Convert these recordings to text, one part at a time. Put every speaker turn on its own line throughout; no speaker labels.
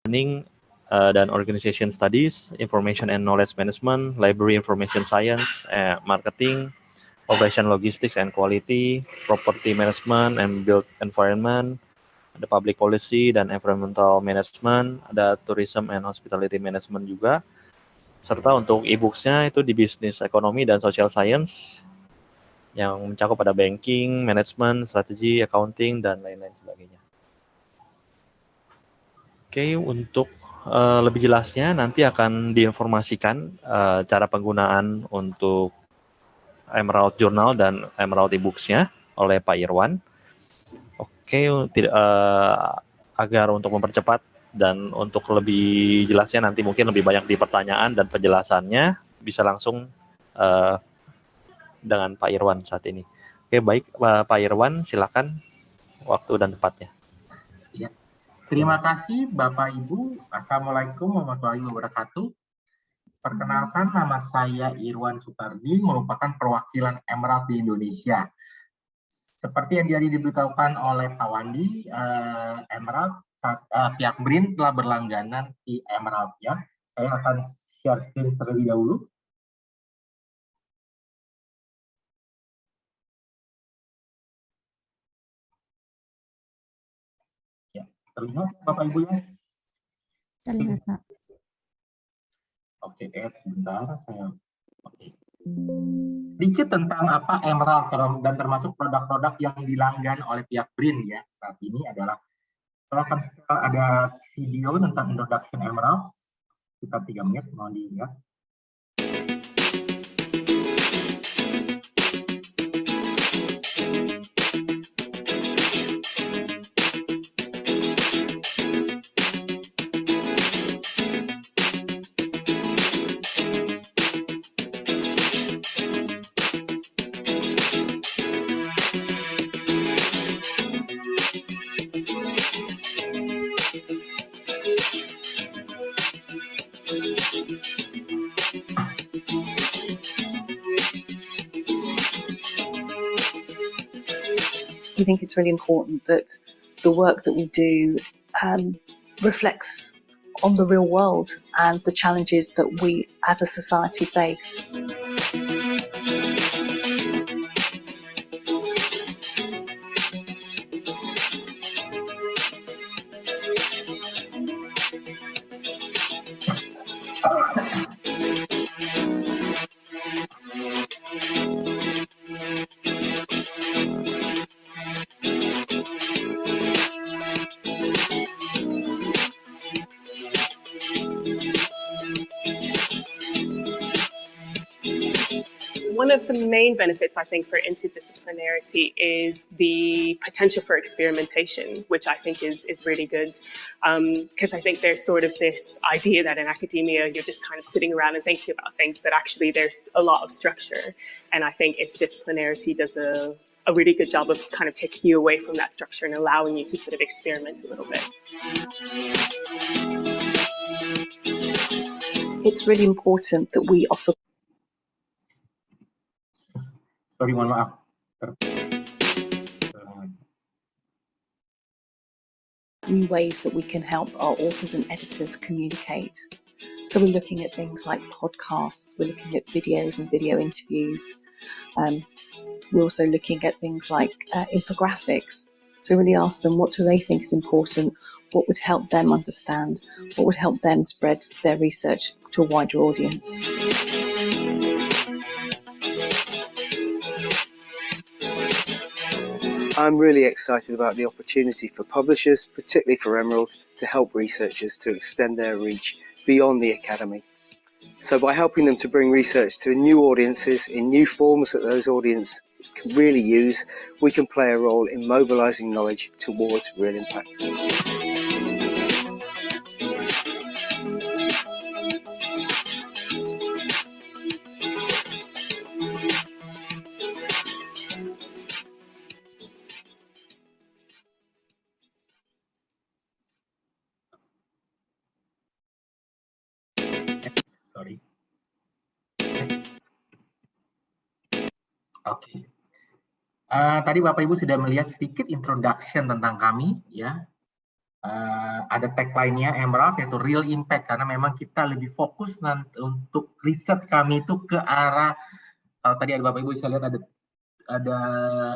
Planning dan Organization Studies, Information and Knowledge Management, Library Information Science, Marketing, Operation Logistics and Quality, Property Management and Built Environment, ada Public Policy dan Environmental Management, ada Tourism and Hospitality Management juga, serta untuk e-books-nya itu di Business Ekonomi dan Social Science, yang mencakup pada banking, management, strategi, accounting, dan lain-lain sebagainya. Oke, untuk lebih jelasnya nanti akan diinformasikan cara penggunaan untuk Emerald Journal dan Emerald e-books-nya oleh Pak Irwan. Oke, agar untuk mempercepat dan untuk lebih jelasnya nanti mungkin lebih banyak di pertanyaan dan penjelasannya bisa langsung dengan Pak Irwan saat ini. Oke, baik Pak Irwan, silakan waktu dan tempatnya.
Ya. Terima kasih Bapak Ibu. Assalamualaikum warahmatullahi wabarakatuh. Perkenalkan, nama saya Irwan Sutardi, merupakan perwakilan Emerald di Indonesia. Seperti yang tadi diberitahukan oleh Pak Wandi, Emerald, pihak BRIN telah berlangganan di Emerald ya. Saya akan share screen terlebih dahulu. Ya, terlihat Bapak Ibu ya?
Terlihat Pak.
Oke, sebentar saya. Oke. Sedikit tentang apa Emerald dan termasuk produk-produk yang dilanggan oleh pihak BRIN ya saat ini adalah saya akan ada video tentang introduction Emerald sekitar 3 menit, mohon dilihat.
We think it's really important that the work that we do reflects on the real world and the challenges that we as a society face.
One of the main benefits, I think, for interdisciplinarity is the potential for experimentation, which I think is really good. Because I think there's sort of this idea that in academia, you're just kind of sitting around and thinking about things, but actually there's a lot of structure. And I think interdisciplinarity does a really good job of kind of taking you away from that structure and allowing you to sort of experiment a little bit.
It's really important that we offer
mohon maaf.
new ways that we can help our authors and editors communicate. So we're looking at things like podcasts, we're looking at videos and video interviews. We're also looking at things like infographics. So really ask them, what do they think is important? What would help them understand? What would help them spread their research to a wider audience?
I'm really excited about the opportunity for publishers, particularly for Emerald, to help researchers to extend their reach beyond the academy. So by helping them to bring research to new audiences in new forms that those audiences can really use, we can play a role in mobilising knowledge towards real impact.
Sorry. Oke. Tadi Bapak Ibu sudah melihat sedikit introduction tentang kami, ya. ada tagline-nya Emerald, yaitu real impact, karena memang kita lebih fokus nanti untuk riset kami itu ke arah, tadi ada Bapak Ibu bisa lihat ada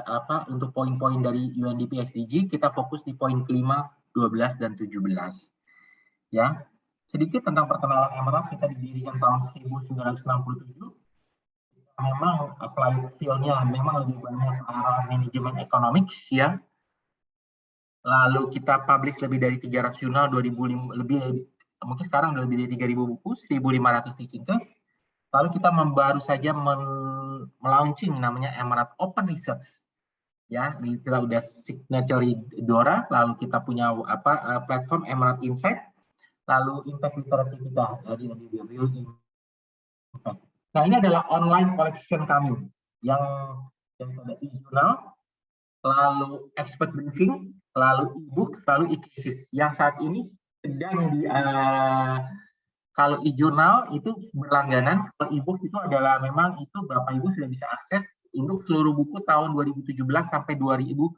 apa untuk poin-poin dari UNDP SDG, kita fokus di poin kelima, 12 dan 17. Ya, sedikit tentang perkenalan Emerald. Kita didirikan tahun 1967. Memang applied field-nya memang lebih banyak ke arah manajemen economics ya. Lalu kita publish lebih dari 300 jurnal, 2005 mungkin sekarang udah lebih dari 3.000 buku, 1.500 teaching test. Lalu kita baru saja melaunching namanya Emerald Open Research. Ya, kita udah signature DORA, lalu kita punya platform Emerald Insight, lalu impact literacy kita jadi real impact. Nah, ini adalah online collection kami yang ada e-journal, lalu expert briefing, lalu e-book, lalu e-cases. Yang saat ini sedang kalau e-journal itu berlangganan, kalau e-book itu adalah memang itu Bapak Ibu sudah bisa akses untuk seluruh buku tahun 2017 sampai 2021.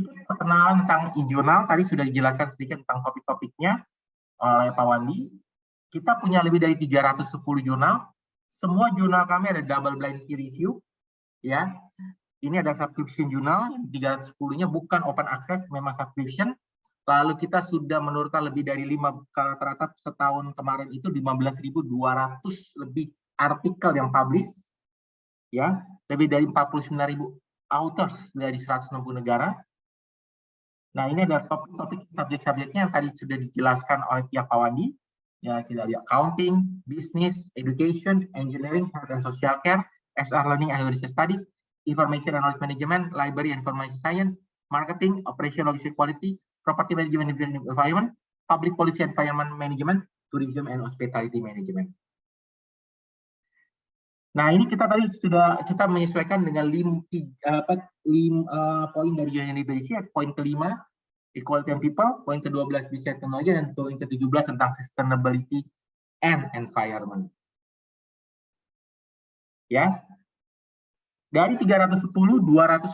Ini perkenalan tentang e-journal, tadi sudah dijelaskan sedikit tentang topik-topiknya oleh Pak Wandi. Kita punya lebih dari 310 jurnal. Semua jurnal kami ada double blind peer review. Ya, ini ada subscription jurnal, 310-nya bukan open access, memang subscription. Lalu kita sudah menurunkan lebih dari 5, rata-rata setahun kemarin itu 15.200 lebih artikel yang publish. Ya, lebih dari 49.000 authors dari 160 negara. Nah, ini adalah topik-topik subjek-subjeknya yang tadi sudah dijelaskan oleh pihak Pak Wandi. Ya, kita ada accounting, business, education, engineering, health and social care, SR learning and research studies, information and knowledge management, library and information science, marketing, operation logistic quality, property management and environment, public policy and environment management, tourism and hospitality management. Nah, ini kita tadi sudah menyesuaikan dengan 5 poin dari UNDP, poin kelima equality and people, poin ke-12 business technology, dan poin ke-17 tentang sustainability and environment. Ya. Dari 310, 293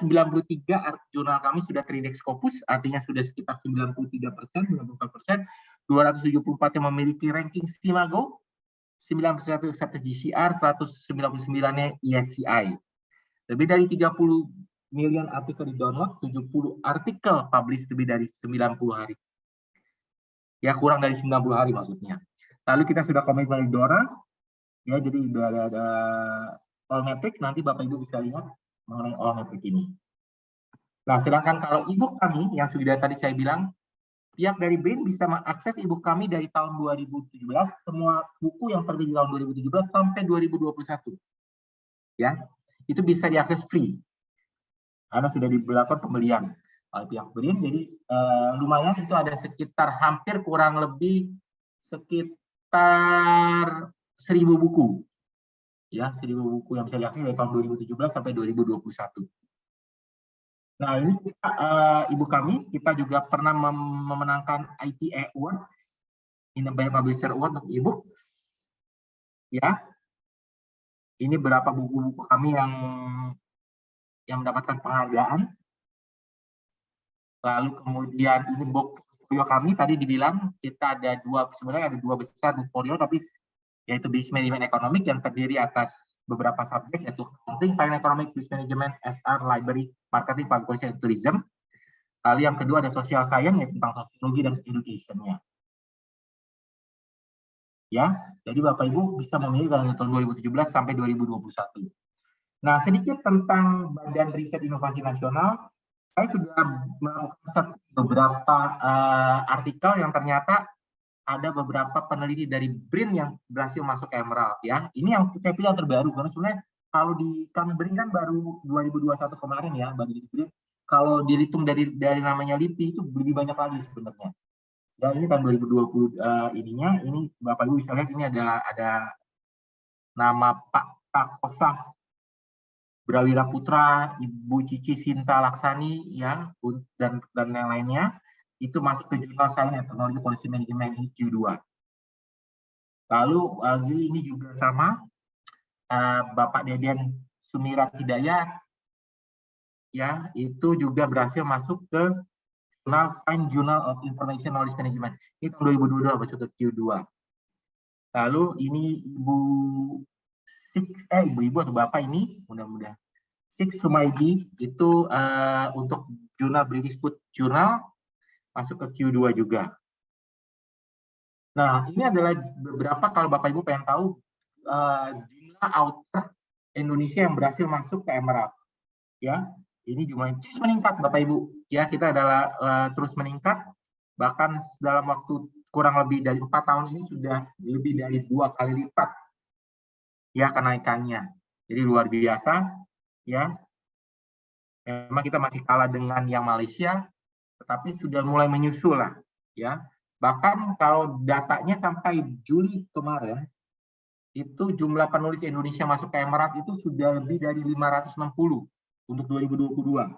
jurnal kami sudah terindex Scopus, artinya sudah sekitar 93%, 94%, 274 yang memiliki ranking Stimago, 91 accepted GCR, 199-nya ESCI. Lebih dari 30 million artikel di-download, 70 artikel publish lebih dari 90 hari. Ya, kurang dari 90 hari maksudnya. Lalu kita sudah komitmen di DORA, ya, jadi sudah ada all metric, nanti Bapak Ibu bisa lihat mengenai all metric ini. Nah, sedangkan kalau e-book kami, yang sudah tadi saya bilang, pihak dari BRIN bisa mengakses e-book kami dari tahun 2017, semua buku yang terbit di tahun 2017 sampai 2021. Ya, itu bisa diakses free. Karena sudah dilakukan pembelian oleh pihak BRIN, jadi lumayan itu ada sekitar hampir kurang lebih sekitar 1.000 buku. Ya, 1.000 buku yang bisa diakses dari tahun 2017 sampai 2021. Nah, ini kita, ibu kami, kita juga pernah memenangkan ITA Award, Independent Publisher Award untuk e-book. Ya, ini berapa buku-buku kami yang mendapatkan penghargaan. Lalu kemudian ini portfolio kami, tadi dibilang kita ada sebenarnya ada dua besar portfolio, tapi yaitu business management economic yang terdiri atas beberapa subjek, yaitu accounting, finance economic, business management, SR, library, marketing, public policy, and tourism. Lalu yang kedua ada social science, yaitu tentang sosiologi dan education-nya. Ya, jadi Bapak Ibu bisa memilih dari tahun 2017 sampai 2021. Nah, sedikit tentang Badan Riset Inovasi Nasional. Saya sudah melakukan beberapa artikel yang ternyata ada beberapa peneliti dari BRIN yang berhasil masuk Emerald, ya. Ini yang saya pilih yang terbaru, karena sebenarnya kalau di kami BRIN kan baru 2021 kemarin ya, baru di BRIN. Kalau dihitung dari namanya LIPI itu lebih banyak lagi sebenarnya. Dan ini tahun 2020 ininya, ini Bapak Ibu bisa lihat ini adalah ada nama Pak Takosah Brawira Putra, Ibu Cici Sinta Laksani, ya, dan yang lainnya. Itu masuk ke jurnal Science and Technology Policy Management ini Q2. Lalu ini juga sama Bapak Deden Sumirat Hidayat, ya, itu juga berhasil masuk ke Fine Journal of Information Knowledge Management. Ini tahun 2022 masuk ke Q2. Lalu ini ibu atau bapak ini, mudah-mudahan Six Sumaidi itu untuk jurnal British Food Journal masuk ke Q2 juga. Nah, ini adalah beberapa, kalau Bapak Ibu pengen tahu jumlah author Indonesia yang berhasil masuk ke Emerald. Ya, ini jumlahnya terus meningkat Bapak Ibu. Ya, kita adalah terus meningkat, bahkan dalam waktu kurang lebih dari 4 tahun ini sudah lebih dari 2 kali lipat ya kenaikannya. Jadi luar biasa ya. Memang kita masih kalah dengan yang Malaysia, tetapi sudah mulai menyusul lah ya. Bahkan kalau datanya sampai Juli kemarin, itu jumlah penulis Indonesia masuk ke Emerald itu sudah lebih dari 560 untuk 2022.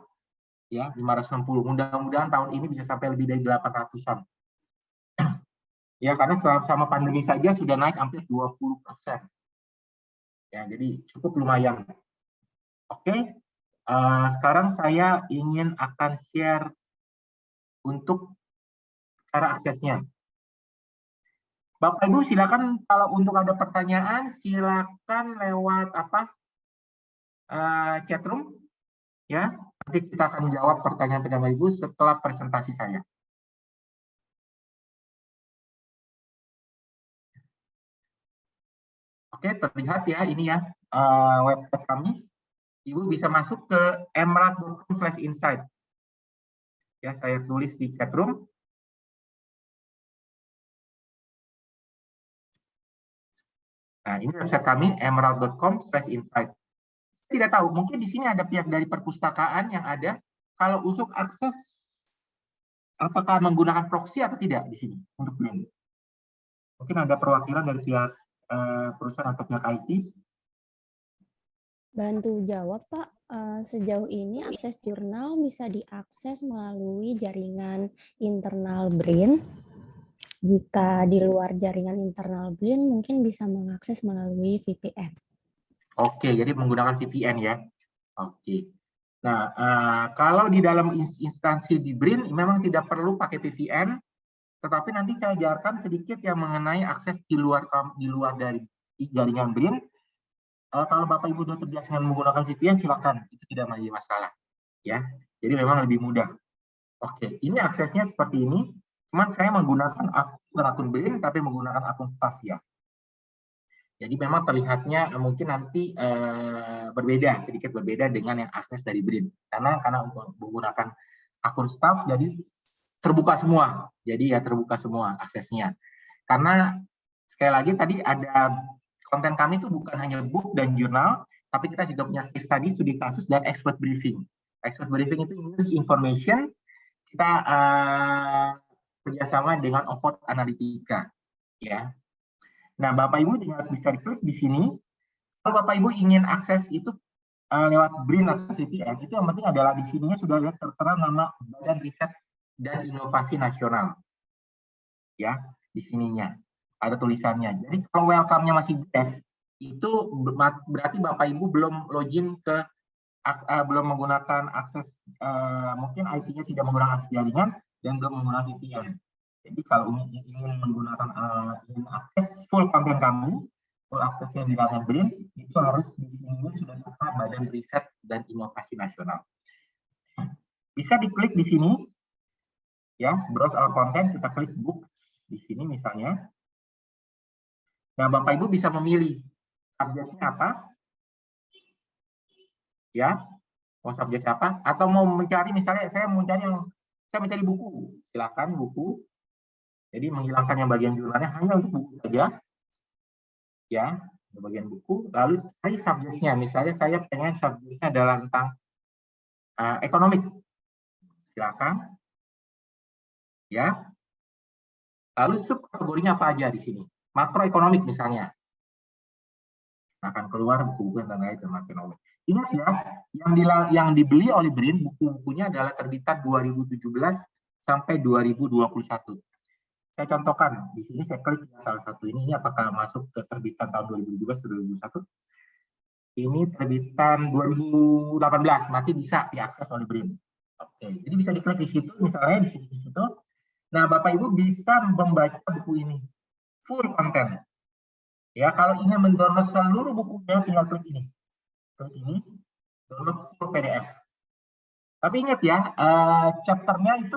Ya, 560. Mudah-mudahan tahun ini bisa sampai lebih dari 800-an. Ya, karena selama pandemi saja sudah naik hampir 20%. Ya, jadi cukup lumayan. Oke, sekarang saya ingin akan share untuk cara aksesnya. Bapak Ibu silakan kalau untuk ada pertanyaan silakan lewat chat room ya. Nanti kita akan jawab pertanyaan-pertanyaan Ibu setelah presentasi saya. Oke, terlihat ya ini ya website kami. Ibu bisa masuk ke emerald.com/insight. Ya, saya tulis di chat room. Nah, ini website kami, emerald.com/insight. Tidak tahu, mungkin di sini ada pihak dari perpustakaan yang ada. Kalau usuk akses, apakah menggunakan proxy atau tidak di sini untuk BRIN? Mungkin ada perwakilan dari pihak perusahaan atau pihak IT.
Bantu jawab, Pak. Sejauh ini akses jurnal bisa diakses melalui jaringan internal BRIN. Jika di luar jaringan internal BRIN, mungkin bisa mengakses melalui VPN.
Oke, jadi menggunakan VPN ya. Oke. Nah, kalau di dalam instansi di BRIN memang tidak perlu pakai VPN, tetapi nanti saya ajarkan sedikit yang mengenai akses di luar dari jaringan BRIN. Kalau Bapak Ibu sudah terbiasa dengan menggunakan VPN, silakan, itu tidak menjadi masalah, ya. Jadi memang lebih mudah. Oke, ini aksesnya seperti ini. Cuman saya menggunakan akun BRIN, tapi menggunakan akun staff ya. Jadi memang terlihatnya mungkin nanti sedikit berbeda dengan yang akses dari BRIN. Karena menggunakan akun staff, jadi terbuka semua. Jadi ya terbuka semua aksesnya. Karena sekali lagi tadi ada konten kami itu bukan hanya book dan jurnal, tapi kita juga punya case study, studi kasus, dan expert briefing. Expert briefing itu information, kita kerjasama dengan Oxford Analytica. Ya. Nah, Bapak Ibu bisa klik di sini. Kalau Bapak Ibu ingin akses itu lewat BRIN atau VPN, itu yang penting adalah di sininya sudah ada tertera nama Badan Riset dan Inovasi Nasional. Ya, di sininya ada tulisannya. Jadi kalau welcome-nya masih BS, itu berarti Bapak Ibu belum login ke belum menggunakan akses, mungkin IP-nya tidak menggunakan akses jaringan dan belum menggunakan VPN. Jadi kalau ingin menggunakan akses full konten kamu, full aksesnya di dalam BRIN, itu harus di sini sudah ada Badan Riset dan Inovasi Nasional. Bisa diklik di sini, ya, browse our content, kita klik book di sini misalnya. Nah, Bapak Ibu bisa memilih subjeknya apa, ya, mau subjek apa, atau mau mencari misalnya saya mencari buku, silakan buku. Jadi menghilangkan yang bagian jurnalnya hanya untuk buku saja, ya, bagian buku. Lalu cari subjeknya, misalnya saya pengen subjeknya adalah tentang ekonomi, silakan, ya. Lalu subkategorinya apa aja di sini, makroekonomik misalnya. Akan keluar buku-buku yang terkait dengan ekonomi. Ingat ya, yang dibeli oleh BRIN buku-bukunya adalah terbitan 2017 sampai 2021. Saya contohkan di sini, saya klik salah satu ini apakah masuk ke terbitan tahun 2017 atau 2021? Ini terbitan 2018, nanti bisa diakses oleh BRIN. Oke, jadi bisa diklik di situ, misalnya di situ. Nah, Bapak Ibu bisa membaca buku ini full konten. Ya, kalau ingin mendownload seluruh bukunya, tinggal klik ini. Klik ini, download full PDF. Tapi ingat ya, chapternya itu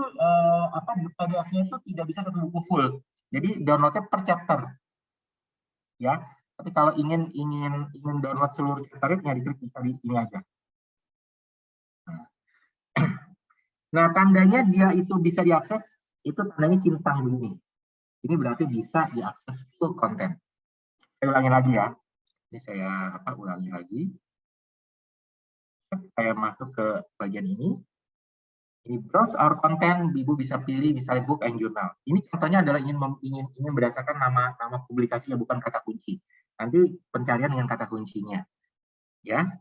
PDF-nya itu tidak bisa satu buku full. Jadi downloadnya per chapter. Ya, tapi kalau ingin download seluruh chapternya, diklik bisa di ini aja. Nah, tandanya dia itu bisa diakses, itu tandanya centang bumi. Ini berarti bisa diakses full konten. Saya ulangi lagi ya. Ini saya ulangi lagi. Saya masuk ke bagian ini. Ini browse our content, Ibu bisa pilih misalnya book and journal. Ini contohnya adalah ingin berdasarkan nama publikasinya, bukan kata kunci. Nanti pencarian dengan kata kuncinya. Ya.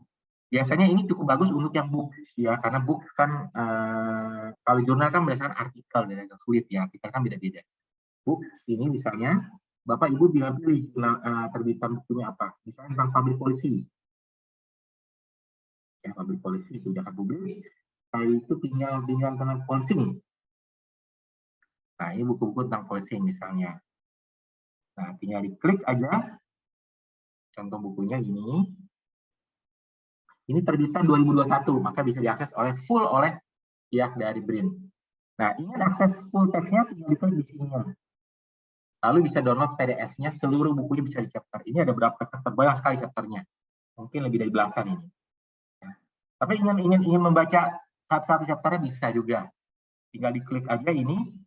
Biasanya ini cukup bagus untuk yang book ya, karena book kan kalau jurnal kan berdasarkan artikel dan agak sulit ya, artikel kan beda-beda. Book ini misalnya Bapak Ibu tinggal pilih terbitan bukunya apa, misalnya tentang public policy. Ya, public policy itu sudah publik. Kalau itu tinggal tentang policy nih. Nah, ini buku-buku tentang policy misalnya. Nah, tinggal diklik aja. Contoh bukunya ini. Ini terbitan 2021, maka bisa diakses full oleh pihak dari BRIN. Nah, ingin akses full text-nya tinggal diklik di sini. Lalu bisa download PDF-nya, seluruh bukunya bisa di chapter. Ini ada berapa chapter? Banyak sekali chapternya. Mungkin lebih dari belasan ini. Ya. Tapi ingin membaca satu-satu chapternya bisa juga. Tinggal diklik aja ini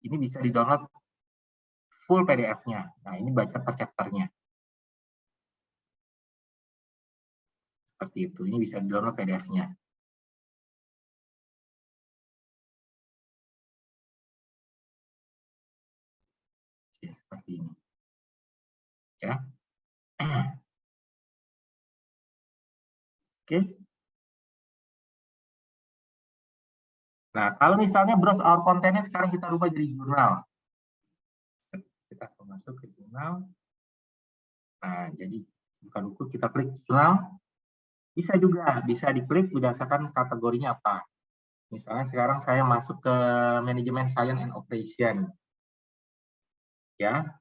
bisa di-download full PDF-nya. Nah, ini baca per chapternya. Seperti itu. Ini bisa di-download PDF-nya. Ya, seperti ini. Ya. Oke. Nah, kalau misalnya browse our content-nya sekarang kita rubah jadi jurnal. Kita masuk ke jurnal. Nah, jadi bukan buku, kita klik jurnal. Bisa juga, bisa diklik berdasarkan kategorinya apa. Misalnya sekarang saya masuk ke manajemen science and operation. Ya,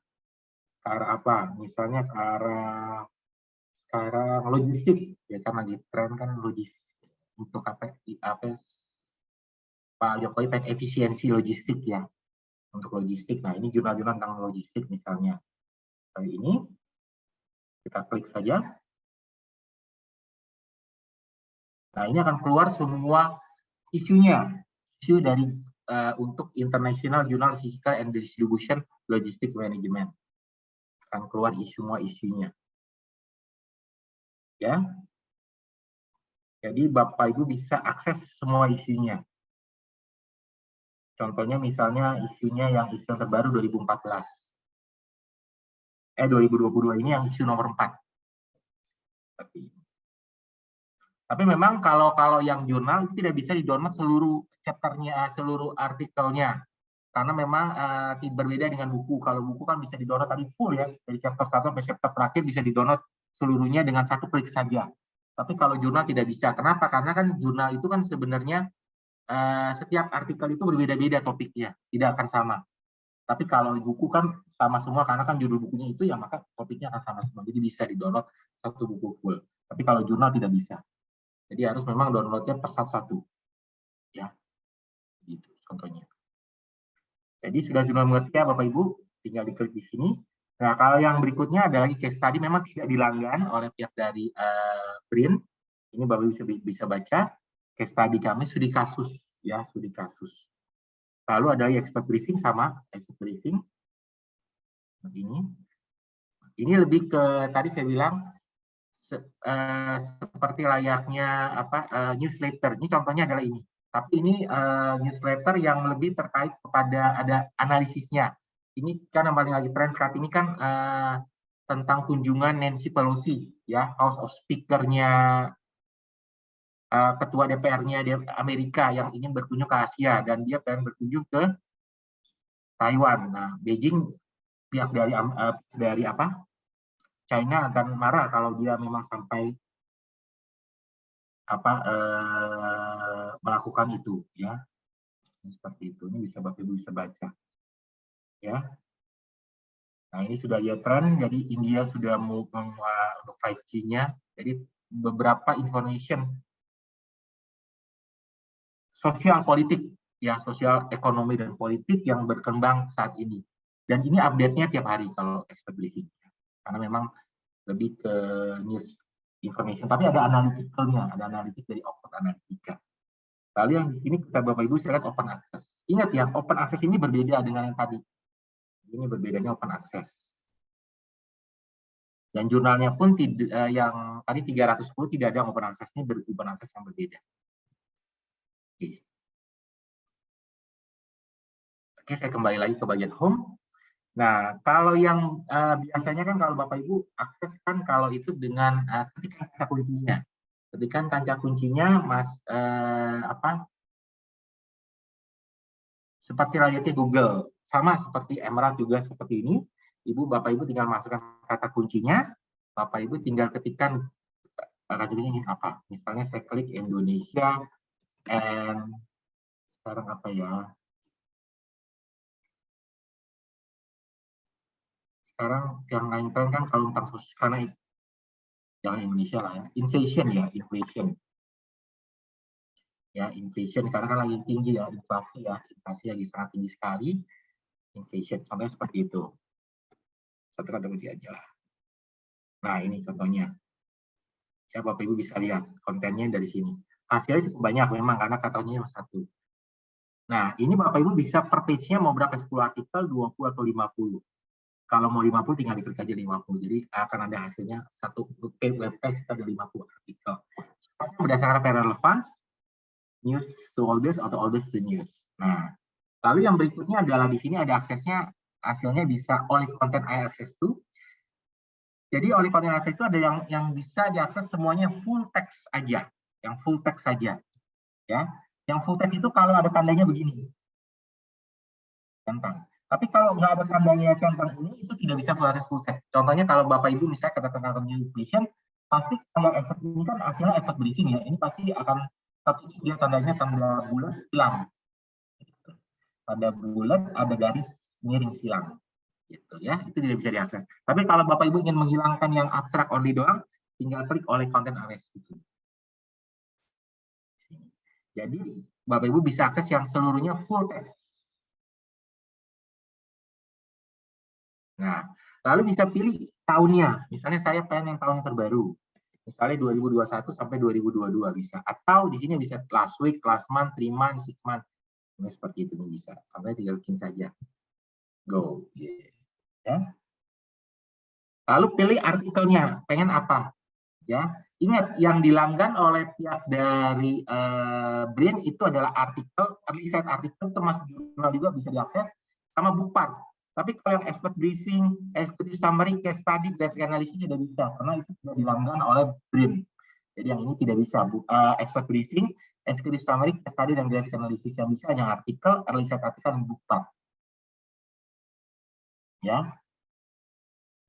ke arah apa? Misalnya ke arah sekarang logistik, ya kan lagi tren kan logistik. Untuk apa Pak Jokowi pengen efisiensi logistik ya. Untuk logistik, nah ini jurnal-jurnal tentang logistik misalnya. Kali ini kita klik saja. Nah, ini akan keluar semua isunya, isu dari untuk International Journal Physical and Distribution Logistic Management. Akan keluar semua isunya. Ya. Jadi Bapak Ibu bisa akses semua isunya. Contohnya misalnya isunya yang isu terbaru 2014. 2022 ini yang isu nomor 4. Tapi memang kalau yang jurnal itu tidak bisa di-download seluruh chapternya, seluruh artikelnya. Karena memang berbeda dengan buku. Kalau buku kan bisa di-download tadi full ya, dari chapter 1 sampai chapter terakhir bisa di-download seluruhnya dengan satu klik saja. Tapi kalau jurnal tidak bisa. Kenapa? Karena kan jurnal itu kan sebenarnya setiap artikel itu berbeda-beda topiknya, tidak akan sama. Tapi kalau buku kan sama semua, karena kan judul bukunya itu ya, maka topiknya akan sama semua. Jadi bisa di-download satu buku full. Tapi kalau jurnal tidak bisa. Jadi harus memang downloadnya per satu. Ya, gitu contohnya. Jadi sudah mengerti ya Bapak Ibu, tinggal diklik di sini. Nah, kalau yang berikutnya ada lagi case study, memang tidak dilanggan oleh pihak dari BRIN. Ini Bapak Ibu bisa baca. Case study kami studi kasus, ya, studi kasus. Lalu ada expert briefing sama expert briefing. Begini. Ini lebih ke tadi saya bilang seperti layaknya newsletter. Ini contohnya adalah ini. Tapi ini newsletter yang lebih terkait kepada ada analisisnya. Ini kan yang paling lagi tren saat ini kan tentang kunjungan Nancy Pelosi, ya, House of Speaker-nya ketua DPR-nya di Amerika yang ingin berkunjung ke Asia dan dia pengen berkunjung ke Taiwan. Nah, Beijing pihak dari China akan marah kalau dia memang sampai melakukan itu, ya. Seperti itu. Ini bisa Bapak Ibu bisa baca, ya. Nah, ini sudah lihat tren, jadi India sudah mau untuk 5G-nya. Jadi beberapa information sosial politik, ya, sosial ekonomi dan politik yang berkembang saat ini. Dan ini update-nya tiap hari kalau expert briefing, karena memang lebih ke news information. Tapi ada analytical-nya, ada analitik dari Oxford Analytica. Lalu yang di sini kita Bapak Ibu lihat open access. Ingat ya, open access ini berbeda dengan yang tadi. Ini berbedanya open access. Dan jurnalnya pun tidak, yang tadi 310 tidak ada open access, ini open access yang berbeda. Oke, saya kembali lagi ke bagian home. Nah, kalau yang biasanya kan kalau Bapak Ibu akses kan kalau itu dengan ketikkan kata kuncinya. Ketikkan kata kuncinya seperti layaknya Google. Sama seperti Emerald juga seperti ini. Bapak Ibu tinggal masukkan kata kuncinya. Bapak Ibu tinggal ketikkan kata kuncinya ini apa. Misalnya saya klik Indonesia and sekarang apa ya? Sekarang yang lain kan kalau tentang sosial, karena jangan Indonesia lah ya, inflation ya, inflation karena kan lagi tinggi ya, inflasi lagi sangat tinggi sekali, inflation contohnya seperti itu, satu kata kunci aja lah. Nah, ini contohnya ya, Bapak Ibu bisa lihat kontennya dari sini, hasilnya cukup banyak memang karena kata kuncinya satu. Nah, ini Bapak Ibu bisa per page-nya mau berapa, 10 artikel, 20 atau 50. Kalau mau 50 tinggal diklik aja 50. Jadi akan ada hasilnya satu web page ada 50 artikel. Berdasarkan relevance, news to all this atau all this to news. Nah, lalu yang berikutnya adalah di sini ada aksesnya, hasilnya bisa oleh konten I access to. Jadi oleh konten I access to ada yang bisa diakses semuanya full text aja, yang full text saja. Ya, yang full text itu kalau ada tandanya begini. Tentang. Tapi kalau nggak ada tandanya tentang ini, itu tidak bisa full text. Contohnya kalau Bapak Ibu misalnya kata-kata inflation, pasti kalau efek ini kan hasilnya efek briefing ya, ini pasti akan, tapi dia tandanya tanda bulat silang. Tanda bulat ada garis miring silang. Gitu ya, itu tidak bisa diakses. Tapi kalau Bapak Ibu ingin menghilangkan yang abstrak only doang, tinggal klik oleh content arrest itu. Jadi Bapak Ibu bisa akses yang seluruhnya full text. Nah, lalu bisa pilih tahunnya. Misalnya saya pengen yang tahun terbaru. Misalnya 2021 sampai 2022 bisa. Atau di sini bisa last week, last month, 3 months, 6 months. Nah, seperti itu bisa. Sampai tinggal klik saja. Go. Yeah. Ya. Lalu pilih artikelnya. Pengen apa? Ya. Ingat, yang dilanggan oleh pihak dari BRIN itu adalah artikel, riset artikel, termasuk jurnal juga bisa diakses, sama bookmark. Tapi kalau yang expert briefing, executive summary, case study, graphic analysis tidak bisa, karena itu sudah dilanggan oleh BRIN. Jadi yang ini tidak bisa. Expert briefing, executive summary, case study, dan graphic analysis yang bisa hanya artikel, riset artikel, dan bookmark. Ya,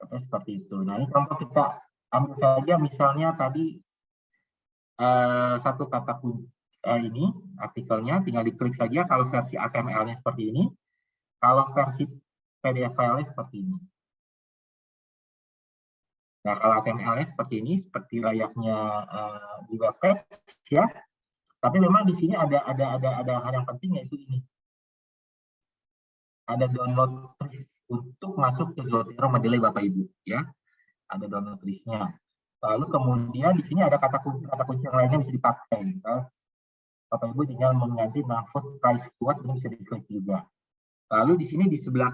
seperti itu. Nah, ini contoh kita ambil saja misalnya tadi satu kata kunci ini artikelnya, tinggal diklik saja. Kalau versi HTML-nya seperti ini, kalau versi PDF file seperti ini. Nah, kalau HTML-nya seperti ini, seperti layaknya di web page, ya. Tapi memang di sini ada hal yang penting, yaitu ini. Ada download list untuk masuk ke Zotero Mendeley Bapak Ibu, ya. Ada download list-nya. Lalu kemudian di sini ada kata kunci yang lainnya bisa dipakai. Bapak Ibu tinggal mengganti food price keyword, ini bisa diklik juga. Lalu di sini di sebelah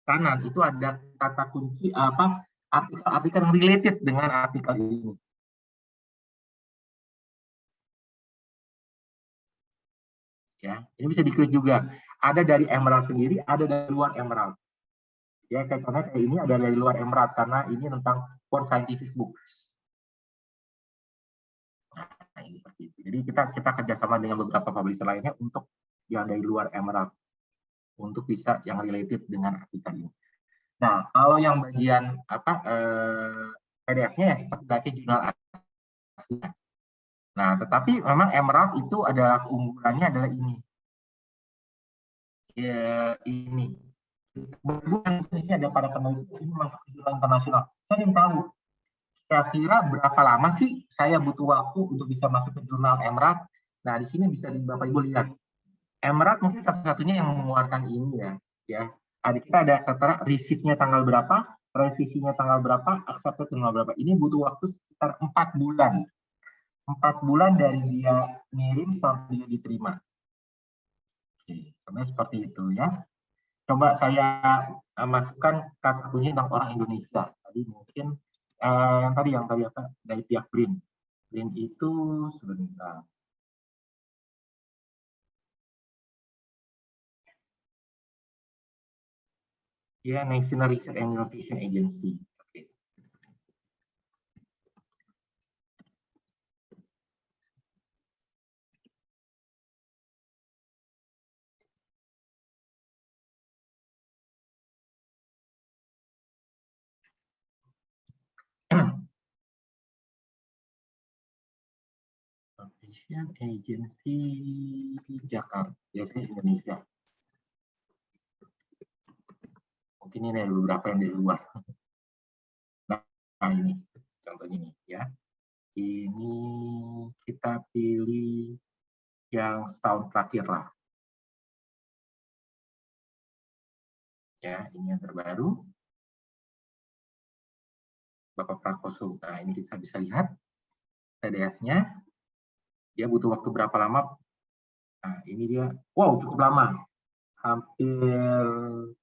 kanan itu ada kata kunci artikel yang related dengan artikel ini. Ya, ini bisa diklik juga. Ada dari Emerald sendiri, ada dari luar Emerald. Ya, karena kayak ini ada dari luar Emerald karena ini tentang for scientific books. Nah, ini seperti itu. Jadi kita kerjasama dengan beberapa publisher lainnya untuk yang dari luar Emerald, untuk bisa yang related dengan artikel ini. Nah, kalau yang bagian PDF-nya ya seperti jurnal aslinya. Nah, tetapi memang Emerald itu adalah keunggulannya adalah ini. Ya, ini. Bukan ini ada pada peneliti ini masuk ke jurnal internasional. Saya ingin tahu, saya kira berapa lama sih saya butuh waktu untuk bisa masuk ke jurnal Emerald. Nah, di sini bisa Bapak Ibu lihat. Emerald mungkin satu-satunya yang mengeluarkan ini ya. Ada kita ada tertera receive-nya tanggal berapa, revisinya tanggal berapa, accepted tanggal berapa. Ini butuh waktu sekitar 4 bulan. 4 bulan dari dia ngirim sampai dia diterima. Oke, seperti itu ya. Coba saya masukkan kata kunci tentang orang Indonesia. Tadi mungkin yang tadi apa dari pihak BRIN. BRIN itu sebentar. Ya, National Research and Innovation Agency. Oke. Innovation Agency Jakarta, Indonesia. Mungkin ini ada beberapa yang dari luar. Nah, ini contohnya nih ya. Ini kita pilih yang setahun terakhir lah. Ya, ini yang terbaru. Bapak Prakoso. Nah, ini kita bisa lihat PDF-nya. Dia butuh waktu berapa lama? Nah, ini dia. Wow, cukup lama. Hampir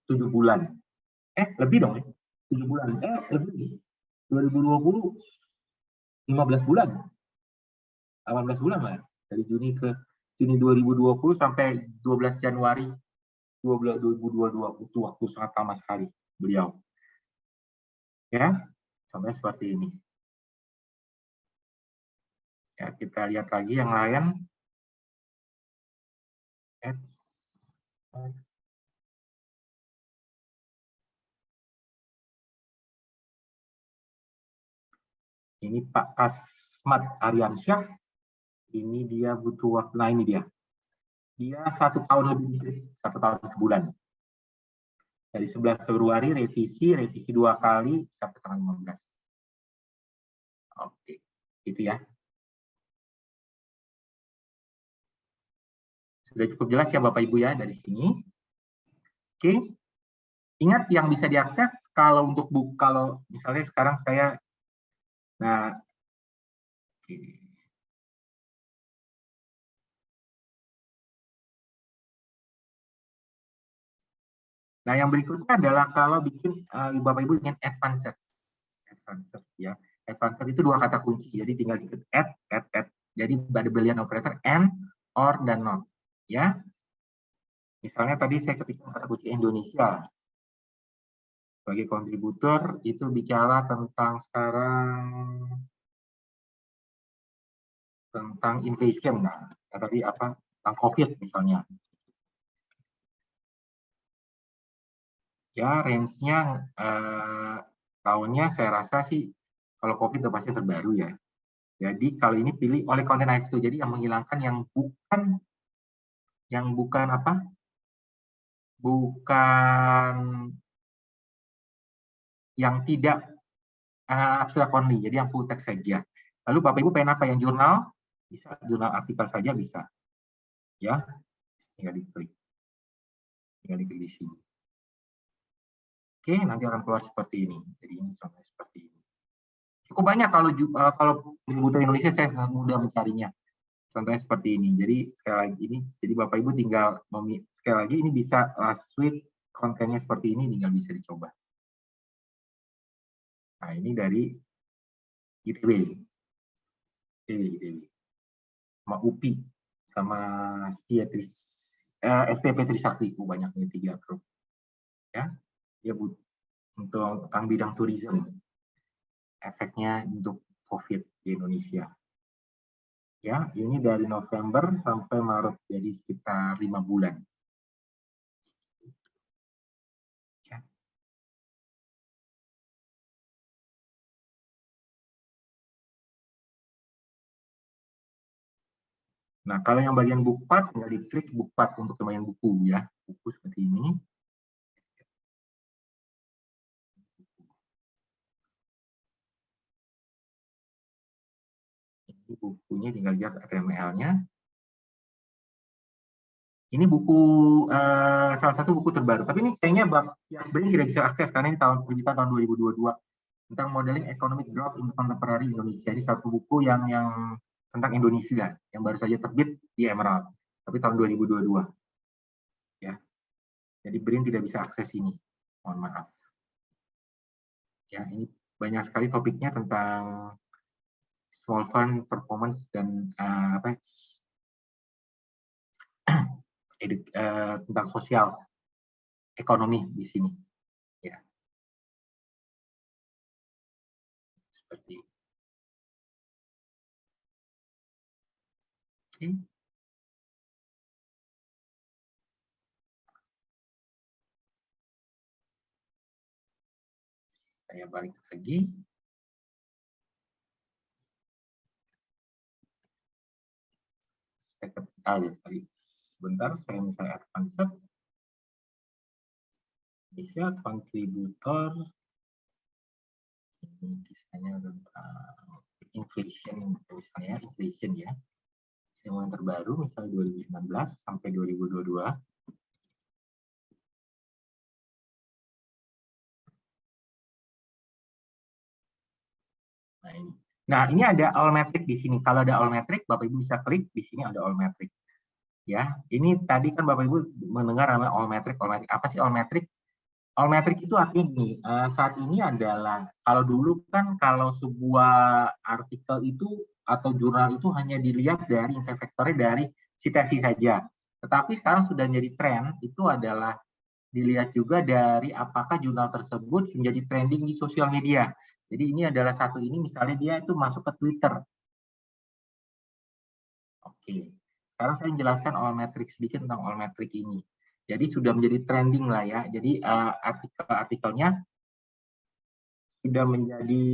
7 bulan. Lebih dong ya. 7 bulan. Lebih. 2020 15 bulan. 18 bulan lah. Dari Juni ke Juni 2020 sampai 12 Januari 2022 itu waktu sangat lama sekali beliau. Ya, sampai seperti ini. Ya, kita lihat lagi yang lain. Ini Pak Kasmat Aryansyah. Ini dia butuh waktu. Nah, ini dia. Dia 1 tahun lebih dikit, 1 tahun sebulan. Dari 11 Februari revisi 2 kali sampai tanggal 15. Oke, itu ya. Sudah cukup jelas ya Bapak Ibu ya dari sini. Oke. Ingat yang bisa diakses kalau untuk buku, kalau misalnya sekarang saya oke. Nah, yang berikutnya adalah kalau bikin Bapak Ibu ingin advanced ya. Advanced itu 2 kata kunci. Jadi tinggal dikit add. Jadi ada Boolean operator and, or, dan not. Ya. Misalnya tadi saya ketikkan kata kunci Indonesia. Sebagai kontributor itu bicara tentang sekarang tentang inflation. Nah, tadi apa? Tentang COVID misalnya. Ya, range-nya tahunnya saya rasa sih kalau COVID udah pasti terbaru ya. Jadi kalau ini pilih oleh konten itu, jadi yang menghilangkan yang bukan apa? Bukan yang tidak abstract only, jadi yang full text saja. Lalu Bapak Ibu pengen apa? Yang jurnal? Bisa, jurnal artikel saja bisa. Ya, tinggal diklik di sini. Oke, nanti akan keluar seperti ini. Jadi ini contohnya seperti ini. Cukup banyak kalau kontributor Indonesia saya sangat mudah mencarinya. Contohnya seperti ini. Jadi sekali lagi ini, jadi Bapak Ibu tinggal sekali lagi ini bisa last week kontennya seperti ini, tinggal bisa dicoba. Nah, ini dari ITB. Sama UPI, sama STP Trisakti, banyaknya 3 grup. Ya, dia untuk tentang bidang tourism. Efeknya untuk COVID di Indonesia. Ya, ini dari November sampai Maret, jadi sekitar 5 bulan. Nah, kalau yang bagian bookpart, tinggal diklik bookpart untuk yang bagian buku ya. Buku seperti ini. Ini bukunya, tinggal lihat HTML-nya. Ini buku salah satu buku terbaru. Tapi ini kayaknya yang Brain tidak bisa akses karena ini terbitan tahun 2022 tentang modeling economic growth in contemporary Indonesia. Ini satu buku yang tentang Indonesia yang baru saja terbit di Emerald. Tapi tahun 2022. Ya. Jadi Brain tidak bisa akses ini. Mohon maaf. Ya, ini banyak sekali topiknya tentang small fund performance dan tentang sosial ekonomi di sini ya, seperti oke. Saya balik lagi. Sebentar, saya misalnya advance bisa kontributor ini misalnya tentang inflation, misalnya inflation ya, yang terbaru misalnya 2019 sampai 2022. Nah ini ada all metric di sini. Kalau ada all metric, Bapak Ibu bisa klik di sini, ada all metric. Ya, ini tadi kan Bapak Ibu mendengar namanya all metric. All metric. Apa sih all metric? All metric itu artinya gini, saat ini adalah, kalau dulu kan kalau sebuah artikel itu atau jurnal itu hanya dilihat dari impact factor-nya dari citasi saja. Tetapi sekarang sudah jadi tren, itu adalah dilihat juga dari apakah jurnal tersebut menjadi trending di sosial media. Jadi ini adalah satu ini, misalnya dia itu masuk ke Twitter. Oke. Sekarang saya jelaskan all metric sedikit tentang all metric ini. Jadi sudah menjadi trending lah ya. Jadi artikel-artikelnya sudah menjadi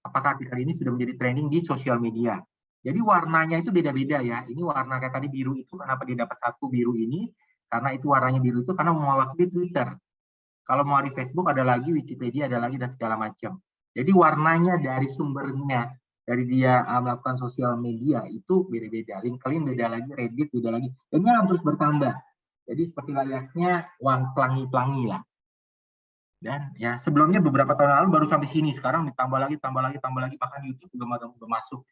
apakah artikel ini sudah menjadi trending di sosial media. Jadi warnanya itu beda-beda ya. Ini warna kayak tadi biru itu, kenapa dia dapat satu biru ini? Karena itu warnanya biru itu karena mewakili Twitter. Kalau mau di Facebook ada lagi, Wikipedia ada lagi, dan segala macam. Jadi warnanya dari sumbernya, dari dia melakukan sosial media itu beda-beda. LinkedIn beda lagi, Reddit beda lagi. Dan ini akan terus bertambah. Jadi seperti layaknya pelangi-pelangi lah. Dan ya sebelumnya beberapa tahun lalu baru sampai sini. Sekarang ditambah lagi, tambah lagi, tambah lagi. Bahkan YouTube juga masuk.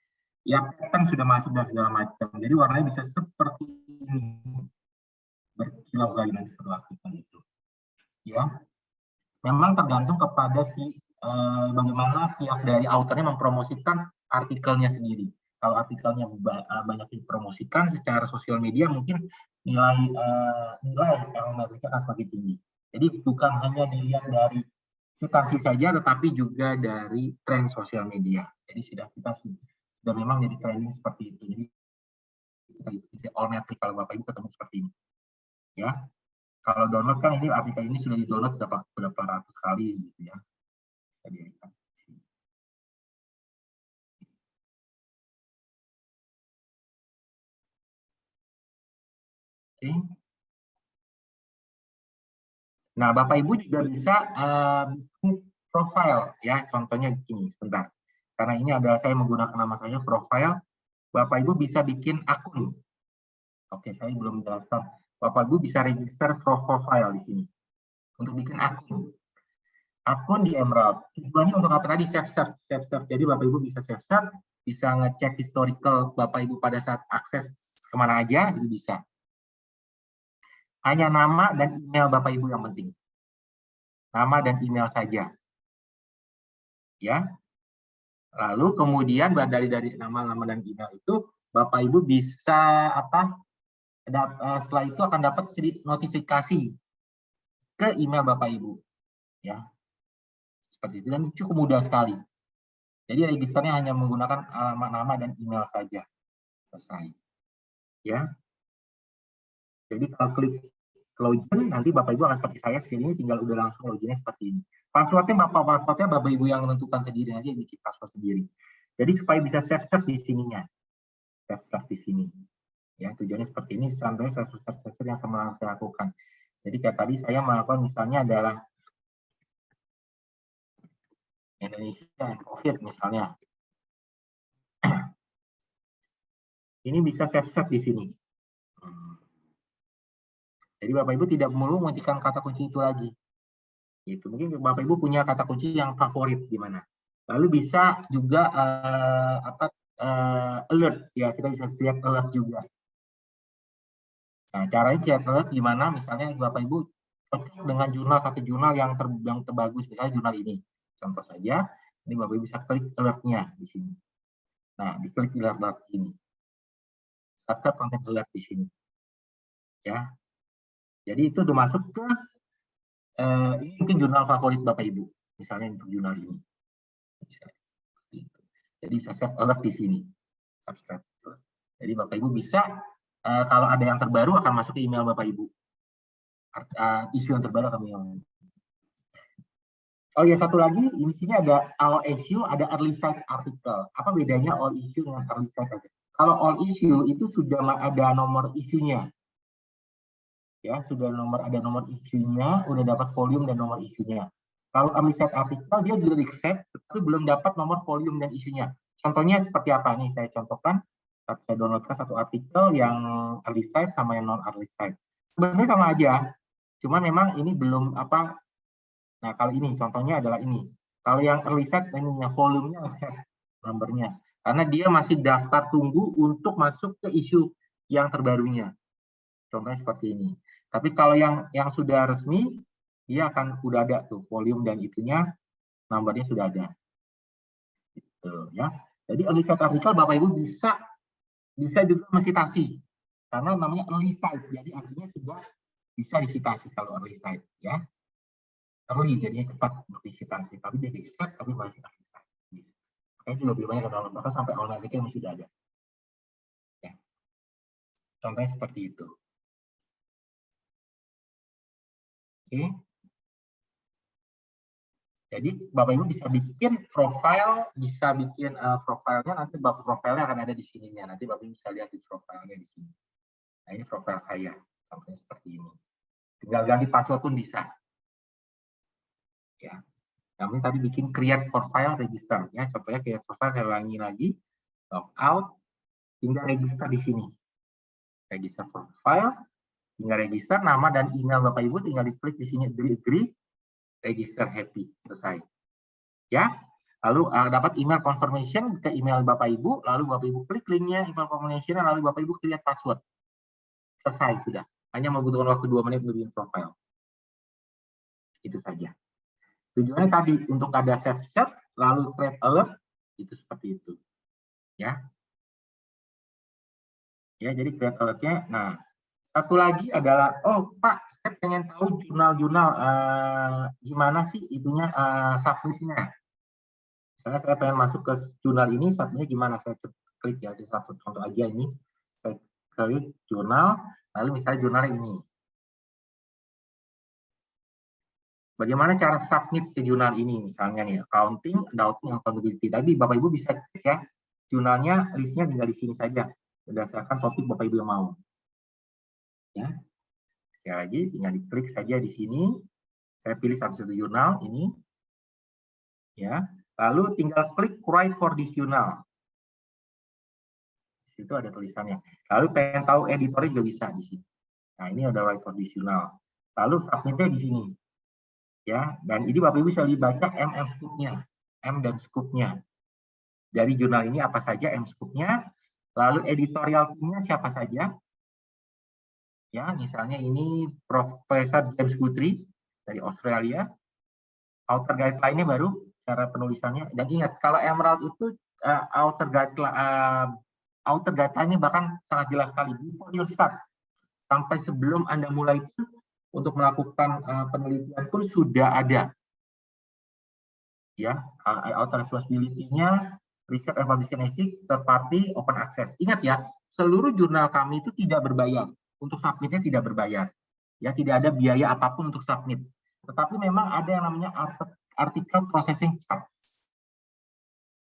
Ya kan sudah masuk dan segala macam. Jadi warnanya bisa seperti ini. Berkilau lagi nanti setelah kita itu. Ya, memang tergantung kepada bagaimana pihak dari autornya mempromosikan artikelnya sendiri. Kalau artikelnya banyak dipromosikan secara sosial media, mungkin nilai metriknya akan semakin tinggi. Jadi bukan hanya dilihat dari citasi saja, tetapi juga dari tren sosial media. Jadi kita sudah memang jadi trending seperti itu. Jadi kita isi all metric kalau Bapak Ibu ketemu seperti ini. Ya. Kalau download kan ini artikel ini sudah di-download berapa ratus kali gitu ya. Oke. Nah, Bapak Ibu juga bisa profile ya, contohnya gini sebentar. Karena ini adalah saya menggunakan nama saya profile, Bapak Ibu bisa bikin akun. Oke, saya belum jelaskan. Bapak Ibu bisa register profile di sini untuk bikin akun. Akun di Emerald. Tujuannya untuk apa tadi? Save search. Jadi Bapak Ibu bisa save search, bisa ngecek historical Bapak Ibu pada saat akses kemana aja, itu bisa. Hanya nama dan email Bapak Ibu yang penting. Nama dan email saja. Ya. Lalu kemudian dari nama dan email itu Bapak Ibu bisa setelah itu akan dapat sedikit notifikasi ke email Bapak Ibu. Ya. Seperti itu, dan cukup mudah sekali. Jadi registernya hanya menggunakan alamat nama dan email saja. Selesai. Ya. Jadi kalau klik login, nanti Bapak Ibu akan seperti saya seperti ini, tinggal udah langsung loginnya seperti ini. Passwordnya Bapak Ibu yang menentukan sendiri, nanti bikin password sendiri. Jadi supaya bisa self-serve di sininya, self-serve di sini. Ya, tujuannya seperti ini, sampai self-serve yang saya lakukan. Jadi kayak tadi saya melakukan misalnya adalah Indonesia COVID misalnya. Ini bisa self-serve di sini. Jadi Bapak Ibu tidak perlu mengetikkan kata kunci itu lagi. Itu mungkin Bapak Ibu punya kata kunci yang favorit gimana. Lalu bisa juga alert ya, kita bisa lihat alert juga. Nah, caranya lihat alert gimana? Misalnya Bapak Ibu dengan jurnal, satu jurnal yang terbagus, misalnya jurnal ini. Contoh saja, ini Bapak Ibu bisa klik alertnya di sini. Nah, diklik alert di sini. Subscribe konten alert di sini. Ya. Jadi itu udah masuk ke ini mungkin jurnal favorit Bapak Ibu, misalnya untuk jurnal ini. Jadi save alert di sini. Subscribe. Jadi Bapak Ibu bisa kalau ada yang terbaru akan masuk ke email Bapak Ibu. Isu yang terbaru akan email. Oh ya, satu lagi di sini ada all issue, ada early cite artikel. Apa bedanya all issue dengan early cite aja? Kalau all issue itu sudah ada nomor isunya. Ya, sudah ada nomor isunya, udah dapat volume dan nomor isunya. Kalau early cite artikel dia juga di-accept, tapi belum dapat nomor volume dan isunya. Contohnya seperti apa nih? Saya contohkan, saya downloadkan satu artikel yang early cite sama yang non early cite. Sebenarnya sama aja, cuma memang ini belum apa. Nah, kalau ini contohnya adalah ini. Kalau yang early cite ininya volumenya, nomornya, karena dia masih daftar tunggu untuk masuk ke isu yang terbarunya. Contohnya seperti ini. Tapi kalau yang sudah resmi, dia akan udah ada tuh volume dan itunya, nomornya sudah ada. Gitu ya. Jadi early cite artikel Bapak Ibu bisa juga mensitasi karena namanya early cite. Jadi artinya sudah bisa disitasi kalau early cite ya. Early jadinya cepat untuk disitasi, tapi dia di-accept tapi masih early cite. Kayaknya juga lebih banyak download, bahkan sampai online artikel masih sudah ada. Ya. Contohnya seperti itu. Oke. Jadi Bapak Ibu bisa bikin profile, bisa bikin profilnya, nanti profilnya akan ada di sininya. Nanti Bapak Ibu bisa lihat di profilnya di sini. Nah, ini profil saya, contohnya seperti ini. Tinggal ganti password pun bisa. Ya. Kami tadi bikin create profile register. Ya, contohnya create profile, saya ulangi lagi. Log out, tinggal register di sini. Register profile, tinggal register nama dan email Bapak Ibu, tinggal diklik di sini agree. Register happy, selesai. Ya, lalu dapat email confirmation ke email Bapak Ibu, lalu Bapak Ibu klik linknya email confirmation, lalu Bapak Ibu create password. Selesai sudah. Hanya membutuhkan waktu 2 menit untuk bikin profile. Itu saja. Tujuannya tadi untuk ada self-serve, lalu create alert, itu seperti itu. Ya. Ya, jadi create alertnya. Nah, satu lagi adalah, oh Pak, saya pengen tahu jurnal-jurnal gimana sih itunya submitnya. Misalnya saya pengen masuk ke jurnal ini, submitnya gimana? Saya klik ya, di satu contoh aja ini. Saya klik jurnal, lalu misalnya jurnal ini. Bagaimana cara submit ke jurnal ini? Misalnya nih, accounting, accountability. Tadi Bapak Ibu bisa cek ya, jurnalnya, listnya tinggal di sini saja. Berdasarkan topik Bapak Ibu yang mau. Ya. Sekali lagi, tinggal diklik saja di sini. Saya pilih satu jurnal ini. Ya. Lalu tinggal klik write for this journal. Di situ ada tulisannya. Lalu pengen tahu editornya juga bisa di sini. Nah, ini ada write for this journal. Lalu submitnya di sini. Ya, dan ini Bapak Ibu bisa dibaca scoop-nya. M dan scoop-nya. Dari jurnal ini apa saja scoop-nya. Lalu editorial team-nya siapa saja. Ya, misalnya ini Profesor James Guthrie dari Australia. Author guideline-nya baru, cara penulisannya. Dan ingat, kalau Emerald itu author guideline-nya bahkan sangat jelas sekali. Before you start, sampai sebelum Anda mulai itu, untuk melakukan penelitian pun sudah ada. Ya, author responsibility-nya, research and publication ethics, third party, open access. Ingat ya, seluruh jurnal kami itu tidak berbayar. Untuk submitnya tidak berbayar. Ya, tidak ada biaya apapun untuk submit. Tetapi memang ada yang namanya artikel processing charge.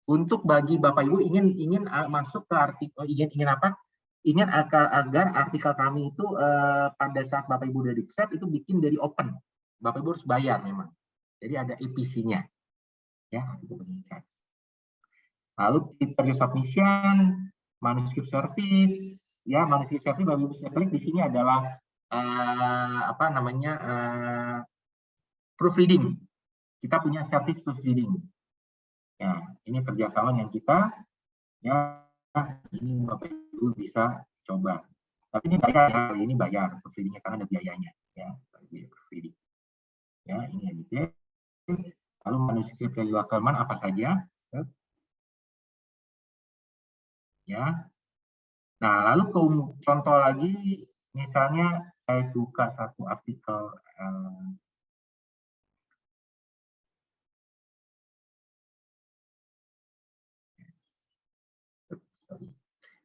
untuk bagi Bapak Ibu ingin masuk ke artikel, ingin apa? Ingin agar artikel kami itu pada saat Bapak Ibu udah di-accept itu bikin dari open. Bapak Ibu harus bayar memang. Jadi ada EPC-nya. Ya, lalu kriteria submission, manuscript service, ya manuscript service Bapak Ibu bisa klik di sini adalah proofreading. Kita punya service proofreading. Ya, ini kerjasama yang kita, ya ini Bapak Ibu bisa coba. Tapi ini bayar proofreadingnya karena ada biayanya, ya proofreading. Ya, ini edit. Lalu manuskrip requirement apa saja? Ya. Nah, lalu contoh lagi, misalnya saya buka satu artikel.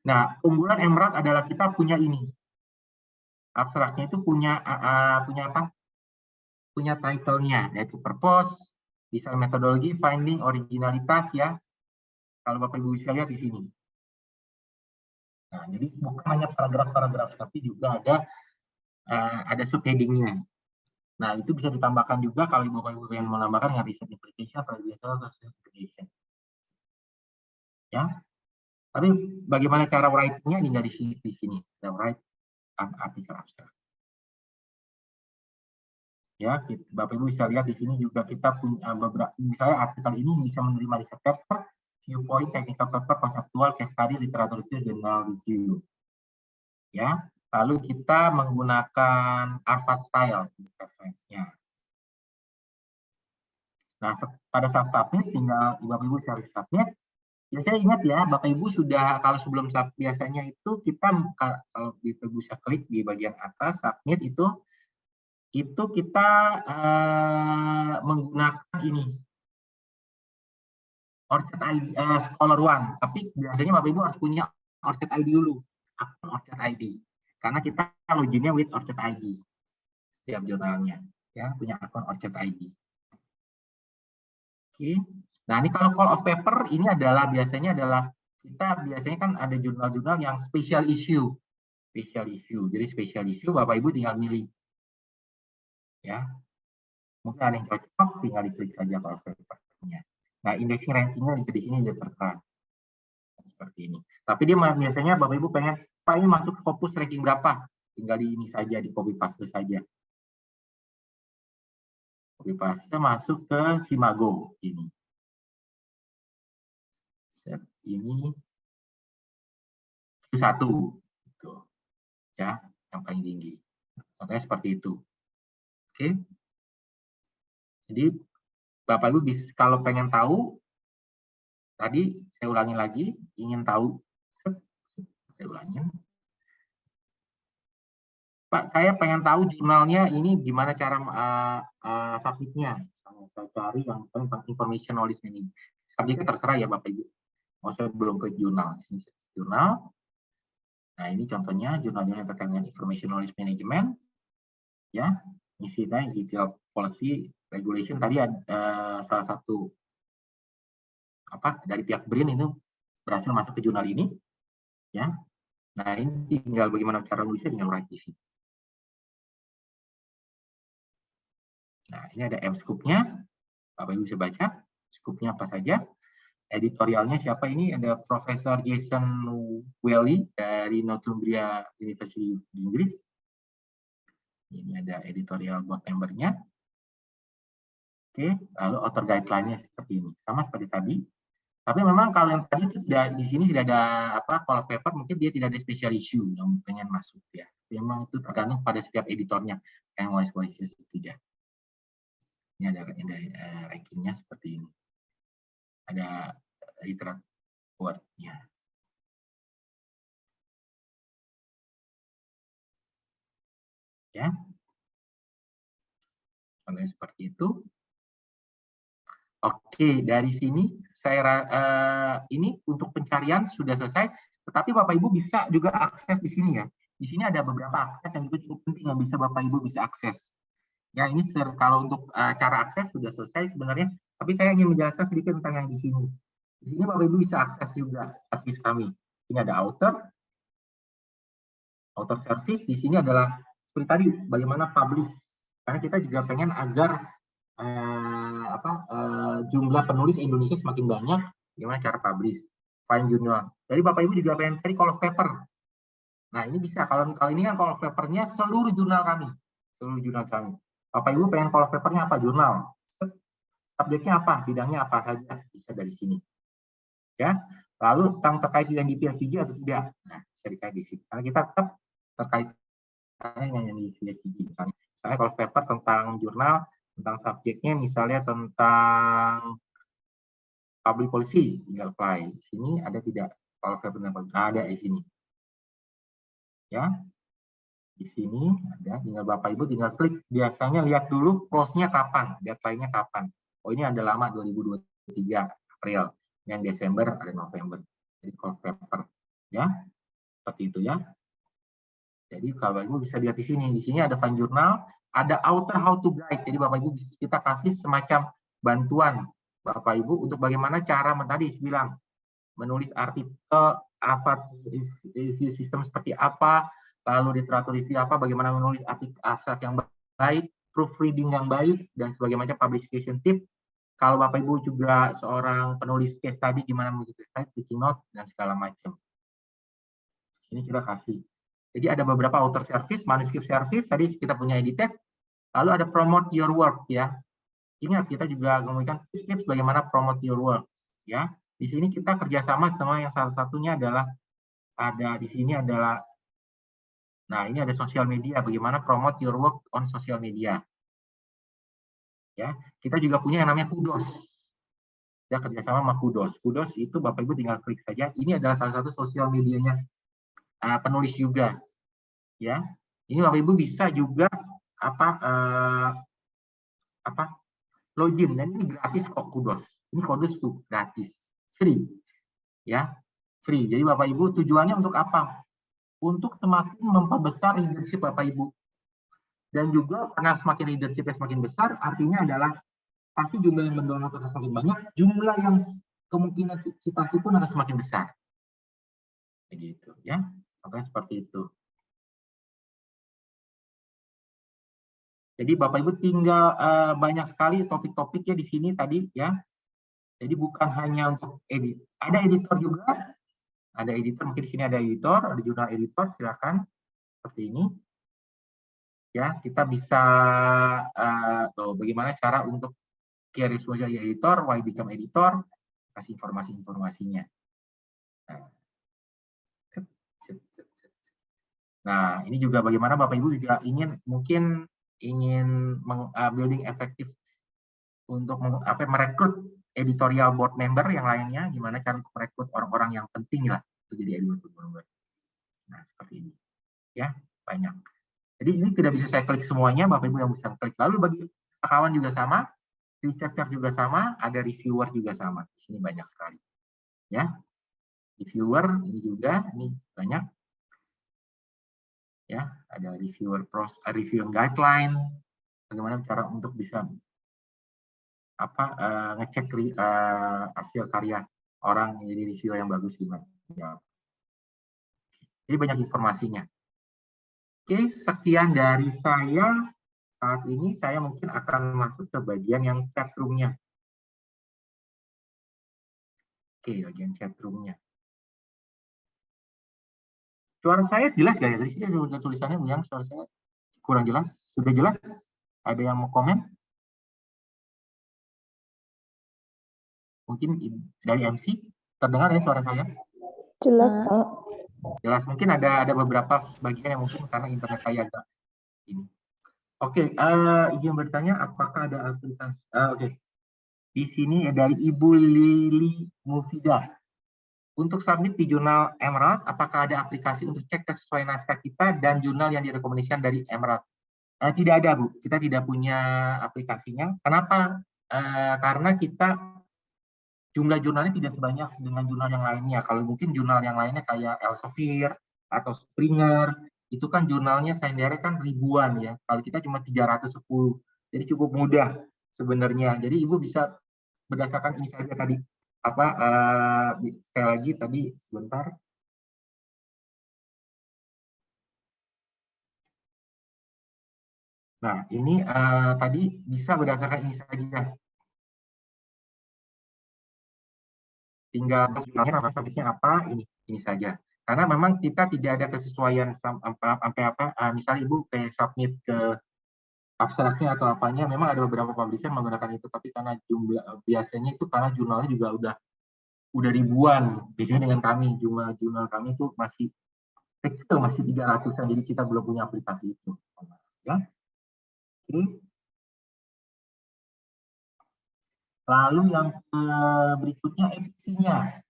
Nah, keunggulan Emerald adalah kita punya ini. Abstraknya itu punya apa? Punya title-nya, yaitu purpose, design metodologi, finding, originalitas, ya. Kalau Bapak Ibu bisa lihat di sini. Nah, jadi bukan hanya paragraf-paragraf, tapi juga ada subheading-nya. Nah, itu bisa ditambahkan juga kalau Bapak Ibu ingin menambahkan dengan research implication atau social implication. Ya. Tapi bagaimana cara writing-nya tinggal di sini. Ada write artikel abstrak. Ya, Bapak Ibu bisa lihat di sini juga kita punya beberapa, misalnya artikel ini bisa menerima research paper, viewpoint, technical paper, konseptual, case study, literatur review, journal review. Ya, lalu kita menggunakan Harvard style reference-nya. Nah, pada saat submit, tinggal Bapak Ibu cari submit. Biasanya ingat ya, Bapak Ibu sudah, kalau sebelum submit biasanya itu kita, kalau Bapak Ibu bisa klik di bagian atas, submit itu kita menggunakan ini, ORCID ID, Scholar One. Tapi biasanya Bapak Ibu harus punya ORCID ID dulu, akun ORCID ID. Karena kita loginnya with ORCID ID. Setiap jurnalnya, ya punya akun ORCID ID. Oke. Nah, ini kalau call of paper ini adalah biasanya kita biasanya kan ada jurnal-jurnal yang special issue. Special issue. Jadi special issue Bapak Ibu tinggal milih. Ya. Mungkin ada yang cocok, tinggal diklik saja call of paper-nya. Nah, indexing rankingnya di sini sudah tertera. Seperti ini. Tapi dia biasanya Bapak Ibu pengen, Pak ini masuk ke Scopus ranking berapa? Tinggal di ini saja, di copy paste saja. Copy paste masuk ke Simago ini. Set ini satu, gitu. Ya, yang paling tinggi. Contohnya seperti itu. Oke. Jadi Bapak Ibu bisa, kalau pengen tahu, tadi saya ulangi lagi, ingin tahu, saya ulangi. Pak, saya pengen tahu jurnalnya ini gimana cara submitnya. Saya cari yang tentang information knowledge ini. Submitnya terserah ya Bapak Ibu. Saya belum ke jurnal. Sini jurnal. Nah, ini contohnya jurnal-jurnal yang terkait dengan information knowledge management. Ya, isinya detail policy regulation tadi ada salah satu dari pihak BRIN itu berhasil masuk ke jurnal ini. Ya. Nah, ini tinggal bagaimana cara nulisnya dengan write di sini. Nah, ini ada M-scoop-nya. Bapak Ibu bisa baca. Scoop-nya apa saja. Editorialnya siapa ini? Ada Profesor Jason Welly dari Northumbria University di Inggris. Ini ada editorial board member-nya. Oke, lalu author guideline-nya seperti ini. Sama seperti tadi. Tapi memang kalau yang tadi tidak, di sini tidak ada call of paper, mungkin dia tidak ada special issue yang pengen masuk ya. Memang itu tergantung pada setiap editornya yang mau special issue tidak. Ini ada rankingnya seperti ini. Ada literatur word-nya. Ya. Contohnya seperti itu. Oke, dari sini saya ini untuk pencarian sudah selesai, tetapi Bapak Ibu bisa juga akses di sini ya. Di sini ada beberapa akses yang cukup penting yang bisa Bapak Ibu bisa akses. Ya, ini kalau untuk cara akses sudah selesai sebenarnya, tapi saya ingin menjelaskan sedikit tentang yang di sini. Di sini Bapak Ibu bisa akses juga servis kami. Ini ada author service. Di sini adalah seperti tadi bagaimana publish. Karena kita juga pengen agar jumlah penulis Indonesia semakin banyak. Gimana cara publish, find jurnal. Jadi Bapak Ibu juga pengen cari call of paper. Nah ini bisa. Kalau ini kan call of papernya seluruh jurnal kami. Bapak Ibu pengen call of papernya apa? Jurnal. Subjeknya apa? Bidangnya apa saja? Bisa dari sini. Ya, lalu terkait dengan di PSDG atau tidak, nah bisa dikait di sini karena kita tetap terkait dengan yang di PSDG. Misalnya kalau paper tentang jurnal, tentang subjeknya misalnya tentang public policy, tinggal apply. Di sini ada tidak kalau paper ada di sini, ya di sini ada, tinggal Bapak Ibu tinggal klik. Biasanya lihat dulu close-nya kapan, deadline-nya kapan. Oh ini ada lama 2023 April. Yang Desember ada November, jadi call paper, ya seperti itu ya. Jadi kalau Ibu bisa lihat di sini ada find jurnal, ada author how to guide. Jadi Bapak Ibu kita kasih semacam bantuan Bapak Ibu untuk bagaimana cara tadi bilang menulis artikel, apa review sistem seperti apa, lalu literatur review apa, bagaimana menulis artikel abstrak yang baik, proofreading yang baik, dan sebagainya macam publication tip. Kalau Bapak Ibu juga seorang penulis case study, gimana menulis case study, teaching note, dan segala macam. Ini kita kasih. Jadi ada beberapa author service, manuscript service, tadi kita punya edit text, lalu ada promote your work ya. Ingat kita juga memberikan tips bagaimana promote your work ya. Di sini kita kerjasama sama yang salah satunya adalah ada di sini adalah, nah ini ada sosial media, bagaimana promote your work on social media. Ya, kita juga punya yang namanya Kudos. Kita kerjasama sama Kudos. Kudos itu Bapak Ibu tinggal klik saja. Ini adalah salah satu sosial medianya penulis juga. Ya, ini Bapak Ibu bisa juga login, dan ini gratis kok Kudos. Ini Kudos tuh gratis, free. Ya, free. Jadi Bapak Ibu tujuannya untuk apa? Untuk semakin memperbesar leadership Bapak Ibu. Dan juga karena semakin leadership semakin besar, artinya adalah pasti jumlah yang mendownload akan semakin banyak, jumlah yang kemungkinan citasi pun akan semakin besar. Begitu ya, contohnya seperti itu. Jadi Bapak Ibu tinggal banyak sekali topik-topiknya di sini tadi ya. Jadi bukan hanya untuk edit, ada editor juga, ada editor, mungkin di sini ada editor, ada jurnal editor, silakan seperti ini. Ya, kita bisa bagaimana cara untuk create exposure editor, why become editor, kasih informasinya. Nah, ini juga bagaimana Bapak Ibu juga ingin building efektif untuk merekrut editorial board member yang lainnya, gimana cara untuk merekrut orang-orang yang penting lah untuk jadi editorial board member. Nah, seperti ini. Ya, banyak. Jadi ini tidak bisa saya klik semuanya, Bapak Ibu yang bisa klik. Lalu bagi kawan juga sama, researcher juga sama, ada reviewer juga sama. Di sini banyak sekali. Ya, reviewer ini juga, ini banyak. Ya, ada reviewer review guideline, bagaimana cara untuk bisa ngecek hasil karya orang jadi reviewer yang bagus gimana. Ya. Jadi banyak informasinya. Oke, sekian dari saya. Saat ini saya mungkin akan masuk ke bagian yang chat room-nya. Oke, bagian chat room-nya. Suara saya jelas gak ya? Dari sini ada tulisannya, yang suara saya kurang jelas. Sudah jelas? Ada yang mau komen? Mungkin dari MC, terdengar ya suara saya?
Jelas, Pak.
Jelas, mungkin ada beberapa bagian yang mungkin karena internet saya agak ini. Oke, izin bertanya, apakah ada aplikasi? Oke, di sini dari Ibu Lili Mufida. Untuk submit di jurnal Emerald, apakah ada aplikasi untuk cek kesesuaian naskah kita dan jurnal yang direkomendasikan dari Emerald? Tidak ada, Bu. Kita tidak punya aplikasinya. Kenapa? Karena kita jumlah jurnalnya tidak sebanyak dengan jurnal yang lainnya. Kalau mungkin jurnal yang lainnya kayak Elsevier atau Springer, itu kan jurnalnya sendiri kan ribuan ya. Kalau kita cuma 310. Jadi cukup mudah sebenarnya. Jadi Ibu bisa berdasarkan ini saja tadi. sekali lagi tadi sebentar. Nah, ini tadi bisa berdasarkan ini saja. Tinggal nama topiknya apa, ini saja. Karena memang kita tidak ada kesesuaian sampai misalnya Ibu kayak submit ke abstraknya atau apanya, memang ada beberapa publisher menggunakan itu, tapi karena jumlah biasanya itu karena jurnalnya juga udah ribuan, beda dengan kami, jumlah jurnal kami itu masih kecil, masih 300-an, jadi kita belum punya aplikasi itu. Ya. Oke. Lalu yang berikutnya EPC-nya.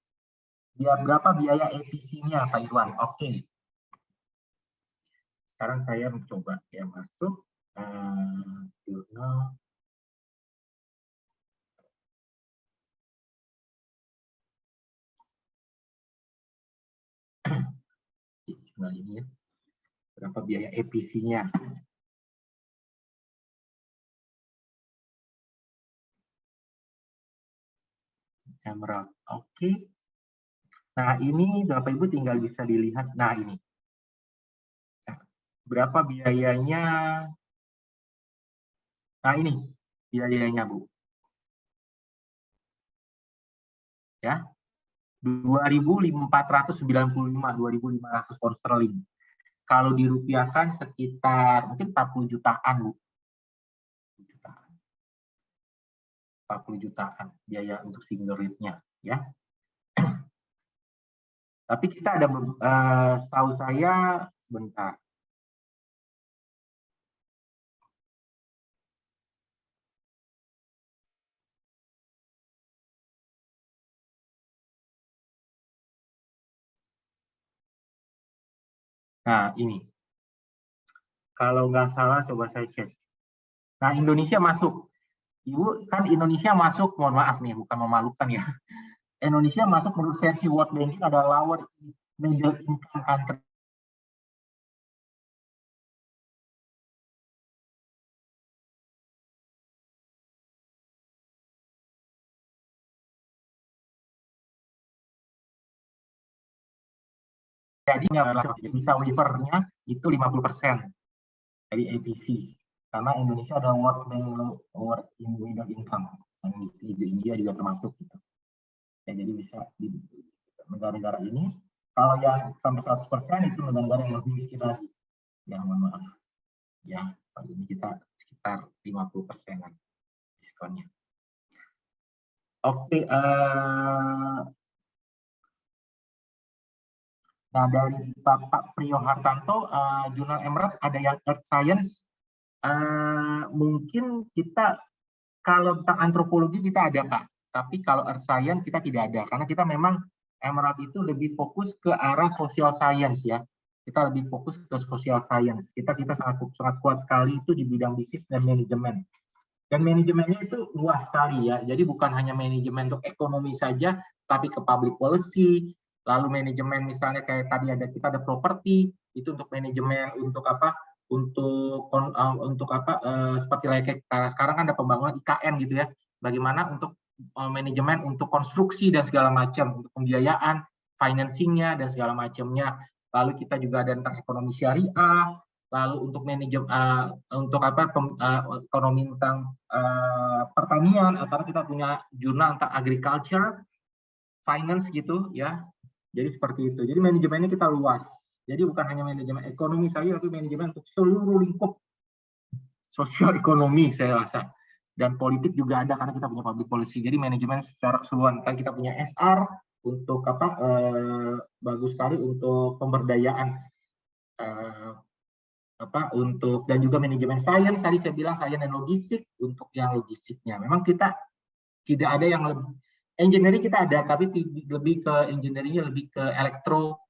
Berapa biaya EPC-nya, Pak Irwan? Oke. Sekarang saya mencoba ya masuk jurnal. Jurnal ini ya. Berapa biaya EPC-nya? Emerald. Oke. Nah, ini Bapak Ibu tinggal bisa dilihat. Nah, ini. Nah, berapa biayanya? Nah, ini biayanya, Bu. Ya. 2.495, 2.500 pound sterling. Kalau dirupiahkan sekitar mungkin 40 jutaan, Bu. 40 jutaan biaya untuk single rate-nya, ya. Tapi kita ada, setahu saya, sebentar. Nah, ini. Kalau nggak salah, coba saya cek. Nah, Indonesia masuk. Ibu, kan Indonesia masuk, mohon maaf nih, bukan memalukan ya. Indonesia masuk menurut versi World Banking ada lower middle income country. Jadi bisa waiver-nya itu 50% dari APC. Karena Indonesia ada World Bank lower in middle income. Di India juga termasuk gitu. Ya, jadi bisa di negara-negara ini. Kalau yang sampai 100% itu negara-negara yang lebih miskin lagi. Ya, mohon maaf. Ya, kali ini kita sekitar 50%-an diskonnya. Oke, nah dari Bapak Priyo Hartanto, jurnal Emerald ada yang Earth Science. Mungkin kita kalau tentang antropologi kita ada, Pak. Tapi kalau Earth Science kita tidak ada, karena kita memang Emerald itu lebih fokus ke arah social science ya. Kita lebih fokus ke social science. Kita sangat kuat sekali itu di bidang bisnis dan manajemen. Dan manajemennya itu luas sekali ya. Jadi bukan hanya manajemen untuk ekonomi saja, tapi ke public policy. Lalu manajemen misalnya kayak tadi kita ada properti, itu untuk manajemen untuk apa? Untuk apa? Seperti kayak sekarang kan ada pembangunan IKN gitu ya. Bagaimana untuk manajemen untuk konstruksi dan segala macam, untuk pembiayaan, financingnya dan segala macamnya. Lalu kita juga ada tentang ekonomi syariah. Lalu untuk manajemen untuk apa ekonomi tentang pertanian, atau kita punya jurnal tentang agriculture, finance gitu ya. Jadi seperti itu. Jadi manajemennya kita luas. Jadi bukan hanya manajemen ekonomi saja, tapi manajemen untuk seluruh lingkup sosial ekonomi saya rasa. Dan politik juga ada karena kita punya public policy. Jadi manajemen secara keseluruhan. Kan kita punya SR untuk apa bagus sekali untuk pemberdayaan untuk dan juga manajemen science. Tadi saya bilang science dan logistik untuk yang logistiknya. Memang kita tidak ada yang lebih engineering kita ada, tapi lebih ke engineeringnya lebih ke elektro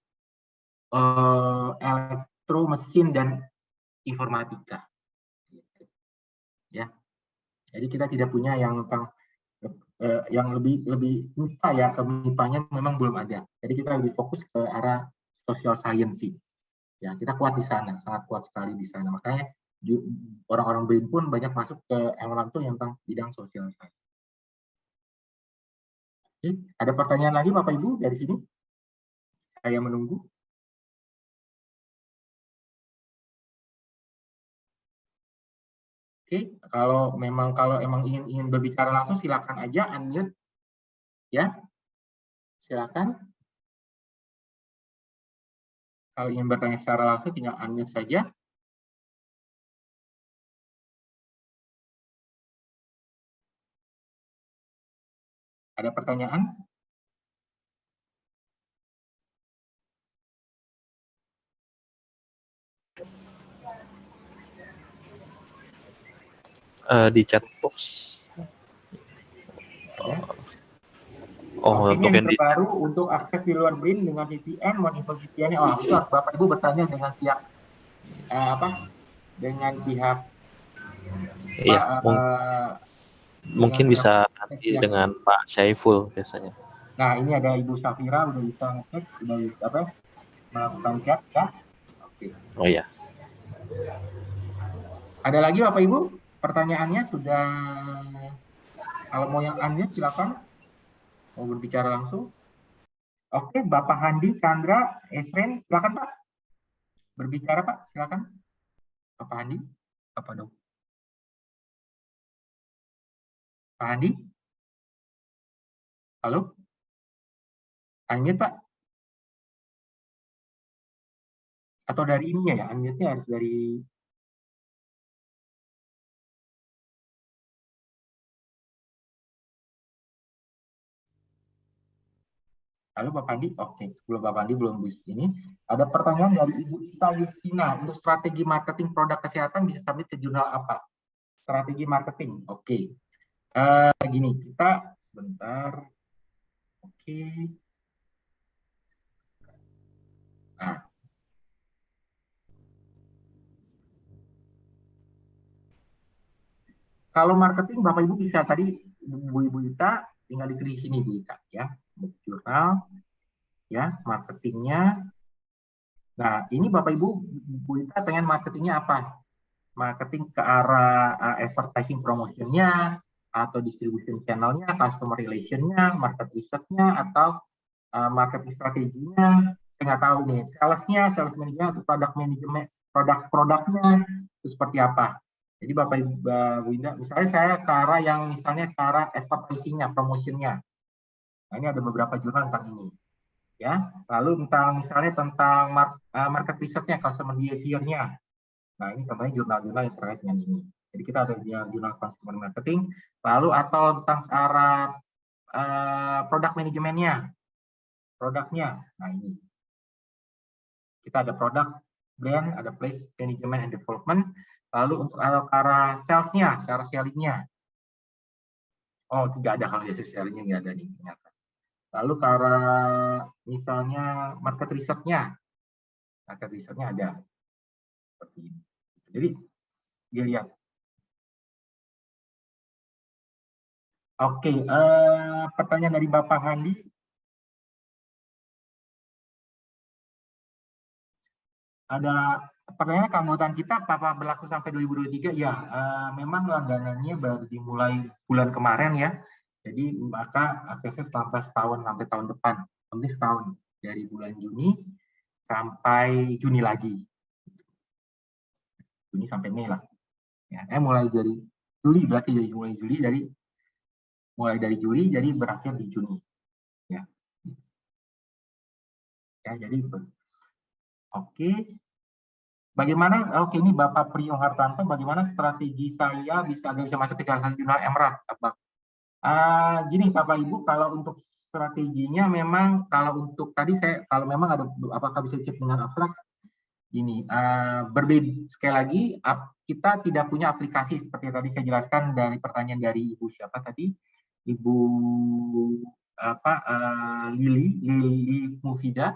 mesin dan informatika. Ya, jadi kita tidak punya yang tentang yang lebih MIPA ya, ke MIPA-nya memang belum ada. Jadi kita lebih fokus ke arah social science sih. Ya, kita kuat di sana, sangat kuat sekali di sana. Makanya orang-orang BRIN pun banyak masuk ke Emerald yang tentang bidang social science. Oke, ada pertanyaan lagi Bapak Ibu dari sini? Saya menunggu. Oke, kalau emang ingin berbicara langsung silakan aja unmute ya. Silakan. Kalau ingin bertanya secara langsung tinggal unmute saja. Ada pertanyaan?
Di chat box.
Ya.
Oh,
Ini
untuk
yang
yang di
terbaru untuk akses di luar BRIN dengan VPN, mau info VPN. Oh, itu Bapak Ibu bertanya dengan pihak dengan pihak
iya, mungkin bisa nanti dengan Pak Syaiful biasanya.
Nah, ini ada Ibu Safira udah bisa ngecek, udah bisa melakukan chat ya. Oke.
Oh iya.
Ada lagi Bapak Ibu? Pertanyaannya sudah, kalau mau yang unmute silakan. Mau berbicara langsung. Oke, Bapak Handi, Chandra, Esren, silakan Pak. Berbicara Pak, silakan. Bapak Handi, apa dong? Pak Handi? Halo? Unmute Pak? Atau dari ininya ya, unmute-nya harus dari... Halo Bapak Andi, oke. Sebelum Bapak Andi belum bis ini, ada pertanyaan dari Ibu Ita Justina. Untuk strategi marketing produk kesehatan bisa submit ke jurnal apa? Strategi marketing, oke. Gini, kita sebentar. Oke. Nah. Kalau marketing Bapak Ibu bisa tadi Ibu Ita tinggal di sini Bu Ita ya. Jurnal ya, marketingnya. Nah, ini Bapak Ibu Bu Ita pengen marketingnya apa? Marketing ke arah advertising promotionnya, atau distribution channelnya, customer relationnya, market research-nya, atau marketing strateginya. Saya nggak tahu nih, sales manager, atau product management, produk-produknya itu seperti apa. Jadi Bapak Ibu Bu Indah, misalnya saya ke arah yang misalnya ke arah advertising-nya, promotion-nya. Nah, ini ada beberapa jurnal tentang ini. Ya, lalu misalnya tentang market research-nya, customer behavior-nya. Nah, ini contohnya jurnal-jurnal yang terkait dengan ini. Jadi kita ada jurnal consumer marketing, lalu atau tentang arah produk manajemennya, produknya. Nah, ini. Kita ada produk, brand, ada place, management, and development. Lalu untuk arah sales-nya, secara selling-nya. Oh, tidak ada kalau dari selling-nya nggak ada nih, ternyata. Lalu ke arah misalnya market research-nya. Market research-nya ada. Seperti ini. Jadi, dilihat. Oke, pertanyaan dari Bapak Handi. Ada pertanyaan, keanggotaan kita apa berlaku sampai 2023? Ya, memang langganannya baru dimulai bulan kemarin ya. Jadi maka aksesnya sampai setahun sampai tahun depan, nanti setahun dari bulan Juni sampai Juni lagi. Juni sampai Mei lah. Ya, mulai dari Juli berarti mulai dari Juli jadi berakhir di Juni. Ya. Ya, jadi oke. Bagaimana, oke ini Bapak Priyo Hartanto, bagaimana strategi saya bisa masuk ke salah satu jurnal Emerald? Gini Bapak Ibu, kalau untuk strateginya memang, kalau untuk tadi kalau memang ada, apakah bisa cek dengan abstrak? Gini, berbeda sekali lagi, kita tidak punya aplikasi seperti yang tadi saya jelaskan dari pertanyaan dari Ibu siapa tadi? Ibu Lili Mufida.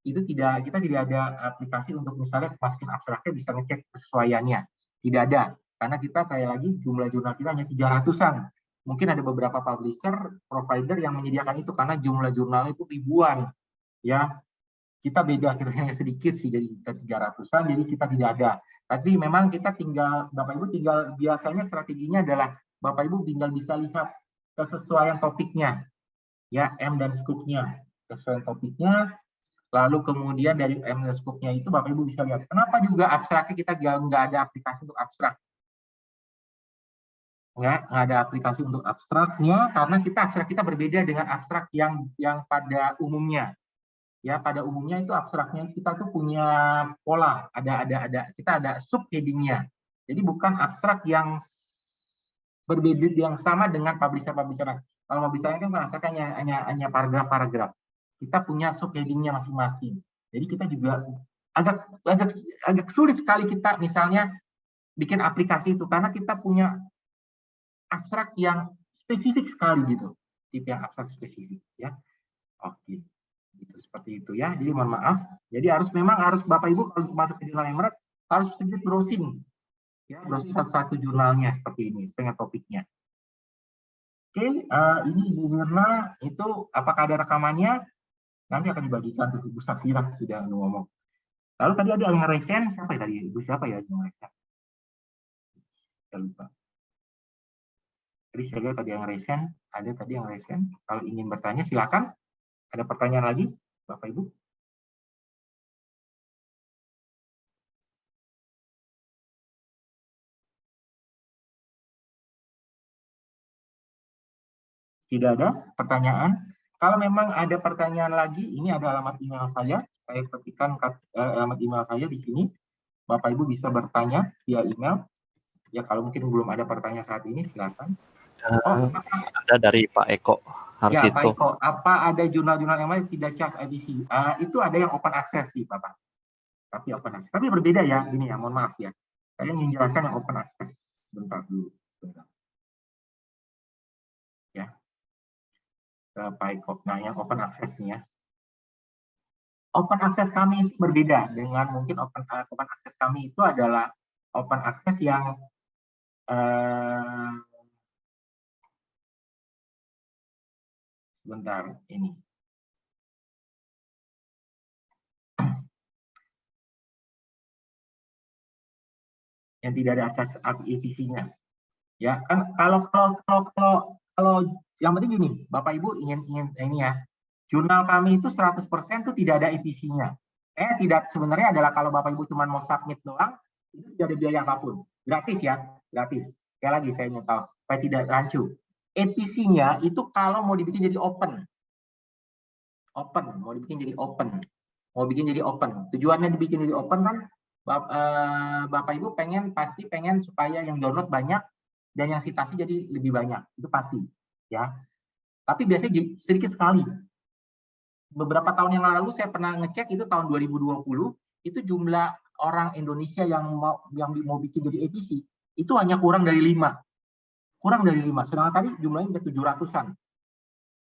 Itu kita tidak ada aplikasi untuk misalnya masukin abstraknya bisa ngecek kesesuaiannya. Tidak ada. Karena kita kayak lagi jumlah jurnal kita hanya 300-an. Mungkin ada beberapa publisher, provider yang menyediakan itu karena jumlah jurnal itu ribuan. Ya, kita beda, kita hanya sedikit sih, jadi kita 300-an, jadi kita tidak ada. Tapi memang kita tinggal, Bapak Ibu tinggal, biasanya strateginya adalah Bapak Ibu tinggal bisa lihat kesesuaian topiknya. ya M dan scope-nya, kesesuaian topiknya. Lalu kemudian dari M dan scope-nya itu Bapak Ibu bisa lihat. Kenapa juga abstraknya kita nggak ada aplikasi untuk abstrak? Nggak ada aplikasi untuk abstraknya karena abstrak kita berbeda dengan abstrak yang pada umumnya. Ya, pada umumnya itu abstraknya kita tuh punya pola, kita ada subheading-nya. Jadi bukan abstrak yang berbeda yang sama dengan publisher-publisher. Kalau publisher kan abstrak hanya paragraf-paragraf. Kita punya subheading-nya masing-masing. Jadi kita juga agak sulit sekali kita misalnya bikin aplikasi itu karena kita punya abstrak yang spesifik sekali gitu, tipe yang abstrak spesifik ya. Oke. Gitu, seperti itu ya. Jadi mohon maaf. Jadi memang harus Bapak Ibu kalau masuk ke jurnal Emerald harus sedikit browsing. Ya, browsing satu-satu jurnalnya seperti ini, setengah topiknya. Oke, ini Ibu Mirna itu apakah ada rekamannya? Nanti akan dibagikan ke Ibu Safira sudah ngomong. Lalu tadi ada yang resen, siapa ya tadi? Ibu siapa ya yang resen? Saya lupa. Jadi saya lihat tadi yang resen, ada tadi yang resen. Kalau ingin bertanya silakan. Ada pertanyaan lagi, Bapak Ibu? Tidak ada pertanyaan. Kalau memang ada pertanyaan lagi, ini ada alamat email saya. Saya ketikkan alamat email saya di sini. Bapak Ibu bisa bertanya via email. Ya kalau mungkin belum ada pertanyaan saat ini, silakan.
Ada dari Pak Eko Harsito.
Ya, Pak Eko, apa ada jurnal-jurnal yang lain tidak charge edisi? Itu ada yang open access sih, Bapak. Tapi open access. Tapi berbeda ya, ini ya, mohon maaf ya. Saya ingin jelaskan yang open access. Bentar dulu. Bentar. Ya. Pak Eko. Nah, yang open access-nya. Open access kami itu berbeda dengan mungkin open access kami itu adalah open access yang sebentar ini. Yang tidak ada akses API-nya. Ya, kan kalau yang penting gini, Bapak Ibu ingin ini ya. Jurnal kami itu 100% itu tidak ada EPC-nya. Tidak sebenarnya adalah kalau Bapak Ibu cuma mau submit doang, itu tidak ada biaya apapun. Gratis ya, gratis. Sekali lagi saya ingin tahu, supaya tidak rancu. EPC-nya itu kalau mau dibikin jadi open. Mau dibikin jadi open. Mau bikin jadi open. Tujuannya dibikin jadi open kan, Bapak Ibu pasti pengen supaya yang download banyak dan yang citasi jadi lebih banyak. Itu pasti. Ya. Tapi biasanya sedikit sekali. Beberapa tahun yang lalu saya pernah ngecek itu tahun 2020 itu jumlah orang Indonesia yang mau bikin jadi EPC itu hanya kurang dari 5. Sedangkan tadi jumlahnya udah 700-an.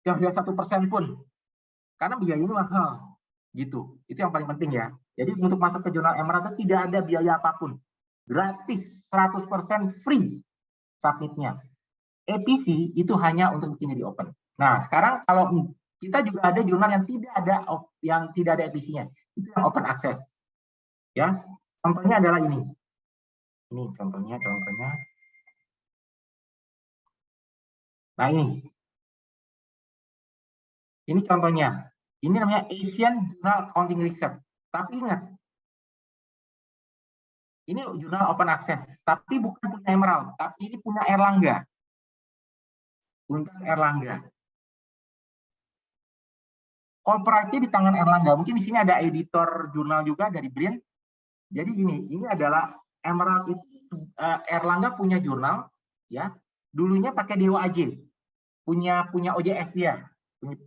Yang 1% pun. Karena biayanya mahal. Gitu. Itu yang paling penting ya. Jadi untuk masuk ke jurnal Emerald itu tidak ada biaya apapun. Gratis, 100% free submitnya. EPC itu hanya untuk bikin jadi open. Nah, sekarang kalau kita juga ada jurnal yang tidak ada EPC-nya. Itu yang open access. Ya. Contohnya adalah ini. Ini contohnya. Nah, ini. Ini contohnya. Ini namanya Asian Journal Accounting Research. Tapi ingat, ini jurnal open access, tapi bukan punya Emerald, tapi ini punya Erlangga. Copyright-nya di tangan Erlangga. Mungkin di sini ada editor jurnal juga dari BRIN. Jadi ini adalah Emerald itu Erlangga punya jurnal, ya. Dulunya pakai Dewa AJ, punya OJS dia,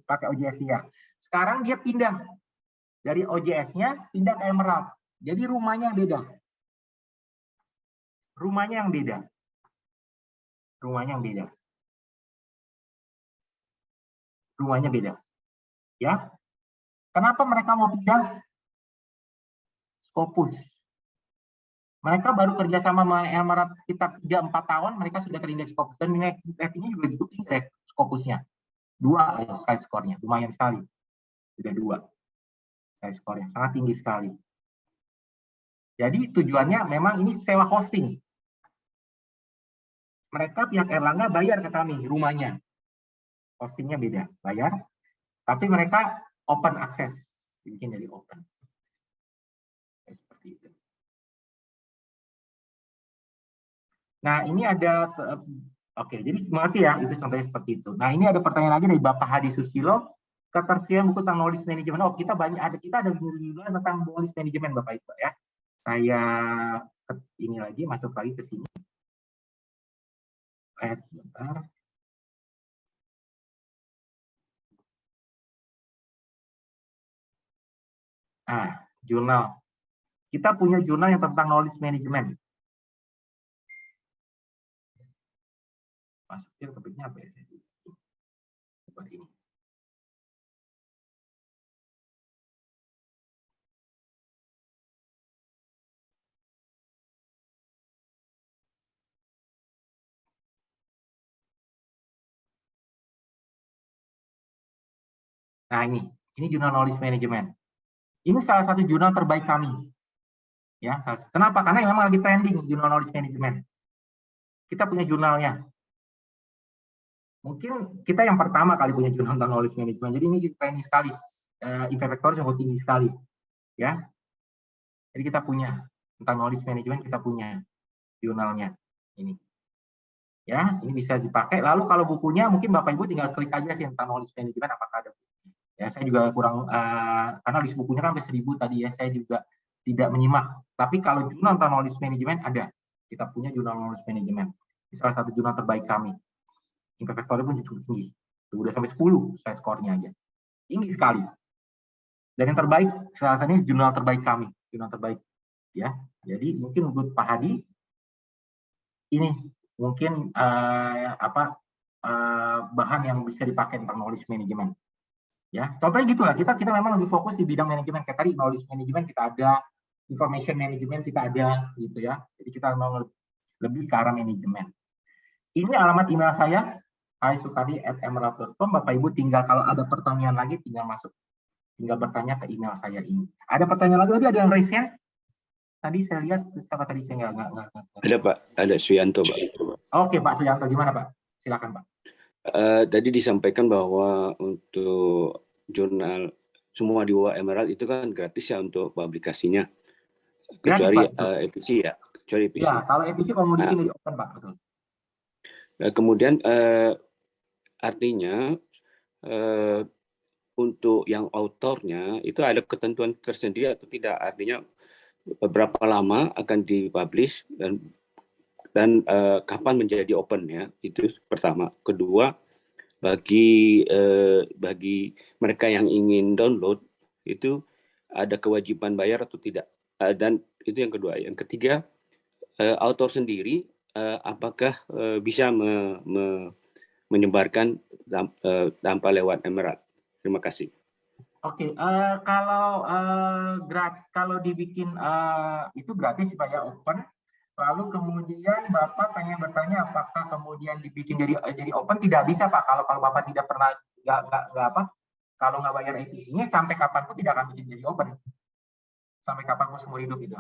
pakai OJS dia. Sekarang dia pindah dari OJS-nya pindah ke Emerald. Jadi rumahnya beda. Rumahnya beda. Ya. Kenapa mereka mau pindah? Scopus. Mereka baru kerjasama sama Emerald sekitar 3-4 tahun, mereka sudah terindeks Scopus. Dan ratingnya juga cukup tinggi Scopusnya. 2 side score-nya, lumayan sekali. Sudah 2 side score-nya, sangat tinggi sekali. Jadi tujuannya memang ini sewa hosting. Mereka pihak Erlangga bayar ke kami rumahnya. hostingnya beda, bayar. Tapi mereka open access, dibikin dari open. Seperti itu. Nah, ini ada, oke, jadi mengerti ya, itu contohnya seperti itu. Nah, ini ada pertanyaan lagi dari Bapak Hadi Susilo, ketersediaan buku tentang knowledge management. Oh, kita ada buku tentang knowledge management, Bapak Ibu ya. Saya ini lagi, masuk lagi ke sini. Sebentar. Jurnal. Kita punya jurnal yang tentang knowledge management. Masukin topiknya apa ya? Coba ini. Nah, ini jurnal knowledge management. Ini salah satu jurnal terbaik kami. Ya, kenapa? Karena memang lagi trending jurnal knowledge management. Kita punya jurnalnya. Mungkin kita yang pertama kali punya jurnal tentang knowledge management. Jadi ini trending sekali. Impact factor cukup tinggi sekali. Ya. Jadi kita punya tentang knowledge management, kita punya jurnalnya. Ini. Ya, ini bisa dipakai. Lalu kalau bukunya mungkin Bapak Ibu tinggal klik aja sih tentang knowledge management apakah ada. Ya, saya juga kurang karena list bukunya kan sampai 1000 tadi ya, saya juga tidak menyimak. Tapi kalau jurnal tentang knowledge management ada. Kita punya jurnal knowledge management. Ini salah satu jurnal terbaik kami. Impact factor pun cukup tinggi. Udah sampai 10 saya skornya aja. Tinggi sekali. Dan yang terbaik, salah satunya jurnal terbaik kami. Jurnal terbaik. Ya. Jadi mungkin menurut Pak Hadi, ini mungkin bahan yang bisa dipakai tentang knowledge management. Ya, contohnya gitulah, kita memang lebih fokus di bidang manajemen. Kayak tadi knowledge management kita ada, information management kita ada, gitu ya. Jadi kita memang lebih ke arah manajemen. Ini alamat email saya, haisukardi@emerald.com. Bapak Ibu tinggal kalau ada pertanyaan lagi tinggal masuk, tinggal bertanya ke email saya ini. Ada pertanyaan lagi? Tadi ada yang raise hand? Tadi saya lihat, siapa tadi saya nggak.
Ada Pak, ada Suyanto Pak.
Oke Pak Suyanto, gimana Pak? Silakan Pak.
Tadi disampaikan bahwa untuk jurnal semua di bawah Emerald itu kan gratis ya untuk publikasinya, kecuali EPC ya, kecuali EPC.
Ya, kalau EPC kalau mau bikin di open Pak, betul.
Kemudian artinya untuk yang autornya itu ada ketentuan tersendiri atau tidak, artinya berapa lama akan dipublish dan kapan menjadi open ya, itu pertama. Kedua, bagi mereka yang ingin download itu ada kewajiban bayar atau tidak, dan itu yang kedua. Yang ketiga, autor sendiri apakah bisa menyebarkan tanpa lewat Emerald. Terima kasih.
Oke, kalau dibikin itu gratis Pak ya, open. Lalu kemudian Bapak pengen bertanya apakah kemudian dibikin jadi open, tidak bisa Pak. Kalau Bapak tidak pernah kalau nggak bayar EPC-nya sampai kapanpun tidak akan bikin jadi open. Sampai kapanpun seumur hidup itu.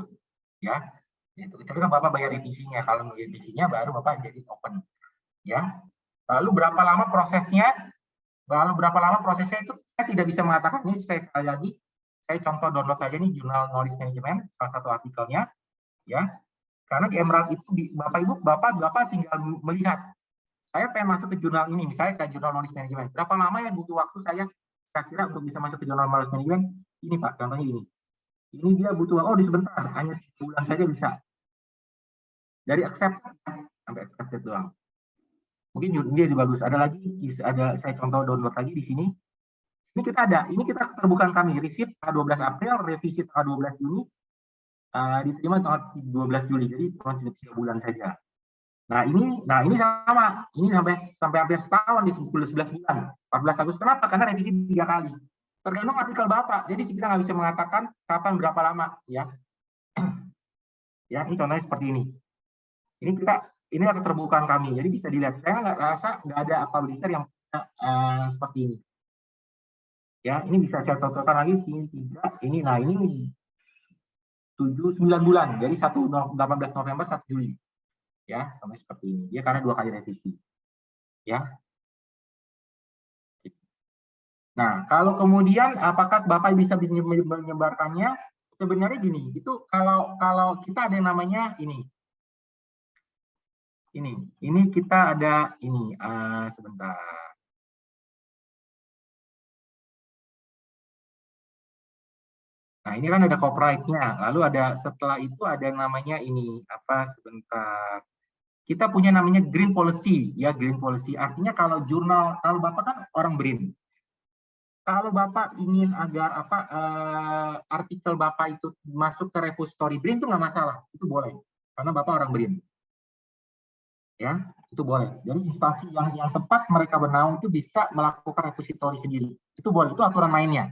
Ya. Itu kecuali kan Bapak bayar EPC-nya. Kalau bayar EPC-nya baru Bapak jadi open. Ya. Lalu berapa lama prosesnya? Itu saya tidak bisa mengatakan. Ini saya lagi saya contoh download saja nih jurnal knowledge management, salah satu artikelnya. Ya. Karena di Emerald itu Bapak tinggal melihat. Saya pengen masuk ke jurnal ini, misalnya ke jurnal knowledge management. Berapa lama ya butuh waktu saya kira untuk bisa masuk ke jurnal knowledge management? Ini Pak, contohnya ini. Ini dia butuh, di sebentar, hanya 3 bulan saja bisa. Dari accept sampai accepted doang. Mungkin dia lebih bagus. Ada lagi, saya contoh download lagi di sini. Ini kita keterbukaan kami, receipt tanggal 12 April, revisi tanggal 12 Juni. Diterima tanggal 12 Juli, jadi cuma 3 bulan saja. Nah ini sama, ini sampai hampir setahun di 11 bulan, 14 Agustus. Kenapa? Karena revisi 3 kali. Tergantung artikel Bapak, jadi kita nggak bisa mengatakan kapan berapa lama, ya. Ya, ini contohnya seperti ini. Ini keterbukaan kami, jadi bisa dilihat. Saya nggak ada publisher yang seperti ini. Ya, ini bisa saya contohkan lagi, ini 9 bulan, jadi 18 November 1 Juli, ya sampai seperti ini. Dia karena 2 kali revisi, ya. Nah, kalau kemudian apakah Bapak bisa menyebarkannya? Sebenarnya gini, itu kalau kita ada yang namanya ini kita ada ini sebentar. Nah, ini kan ada copyright-nya. Lalu ada setelah itu ada yang namanya ini apa sebentar. Kita punya namanya green policy, ya green policy. Artinya kalau kalau Bapak kan orang BRIN. Kalau Bapak ingin agar artikel Bapak itu masuk ke repository BRIN itu nggak masalah, itu boleh, karena Bapak orang BRIN, ya itu boleh. Jadi instansi yang tepat mereka bernaung itu bisa melakukan repository sendiri, itu boleh, itu aturan mainnya,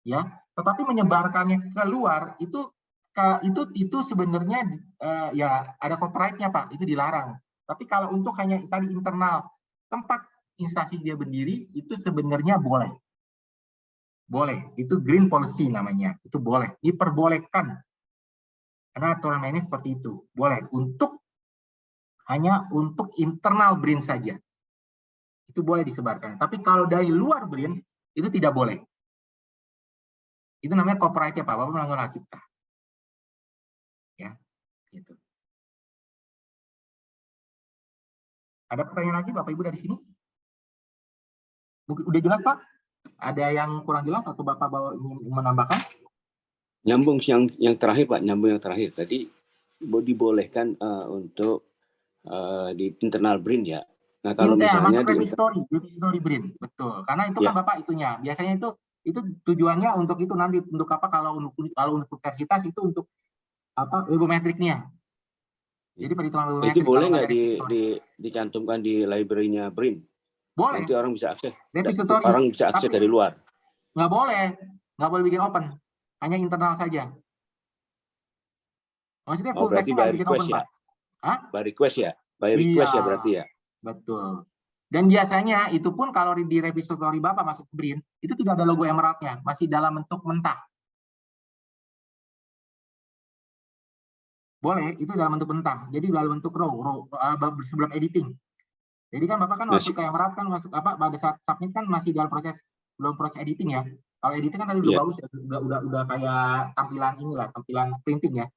ya. Tetapi menyebarkannya keluar itu sebenarnya ya ada copyright-nya Pak, itu dilarang. Tapi kalau untuk hanya tadi internal tempat instansi dia berdiri itu sebenarnya boleh. Boleh, itu green policy namanya, itu boleh, diperbolehkan. Karena aturan mainnya seperti itu, boleh hanya untuk internal BRIN saja. Itu boleh disebarkan. Tapi kalau dari luar BRIN, itu tidak boleh. Itu namanya copyright-nya Pak, Bapak melanggar hak cipta. Ya, gitu. Ada pertanyaan lagi Bapak Ibu dari sini? Udah jelas Pak? Ada yang kurang jelas atau Bapak ingin menambahkan?
Nyambung yang terakhir Pak, nyambung yang terakhir tadi dibolehkan untuk di internal BRIN ya. Nah kalau misalnya
masuk repository BRIN, betul. Karena itu kan Bapak itunya. Biasanya itu tujuannya untuk itu nanti untuk apa kalau universitas itu untuk apa webometriknya. Jadi perhitungan webometrik.
Itu boleh nggak dicantumkan di library-nya BRIN?
Boleh.
Nanti orang bisa akses.
Repository.
Orang bisa akses dari luar.
Nggak boleh bikin open. Hanya internal saja. Maksudnya full text nggak bikin open, Pak. Hah?
By request ya? By request ya berarti ya?
Betul. Dan biasanya itu pun kalau di repository Bapak masuk ke BRIN, itu tidak ada logo Emerald-nya, masih dalam bentuk mentah. Boleh, itu dalam bentuk mentah. Jadi dalam bentuk raw sebelum editing. Jadi kan Bapak kan masuk ke Emerald kan masuk pada saat submit kan masih dalam belum proses editing ya. Kalau editing kan tadi udah bagus ya, udah kayak tampilan tampilan printing ya.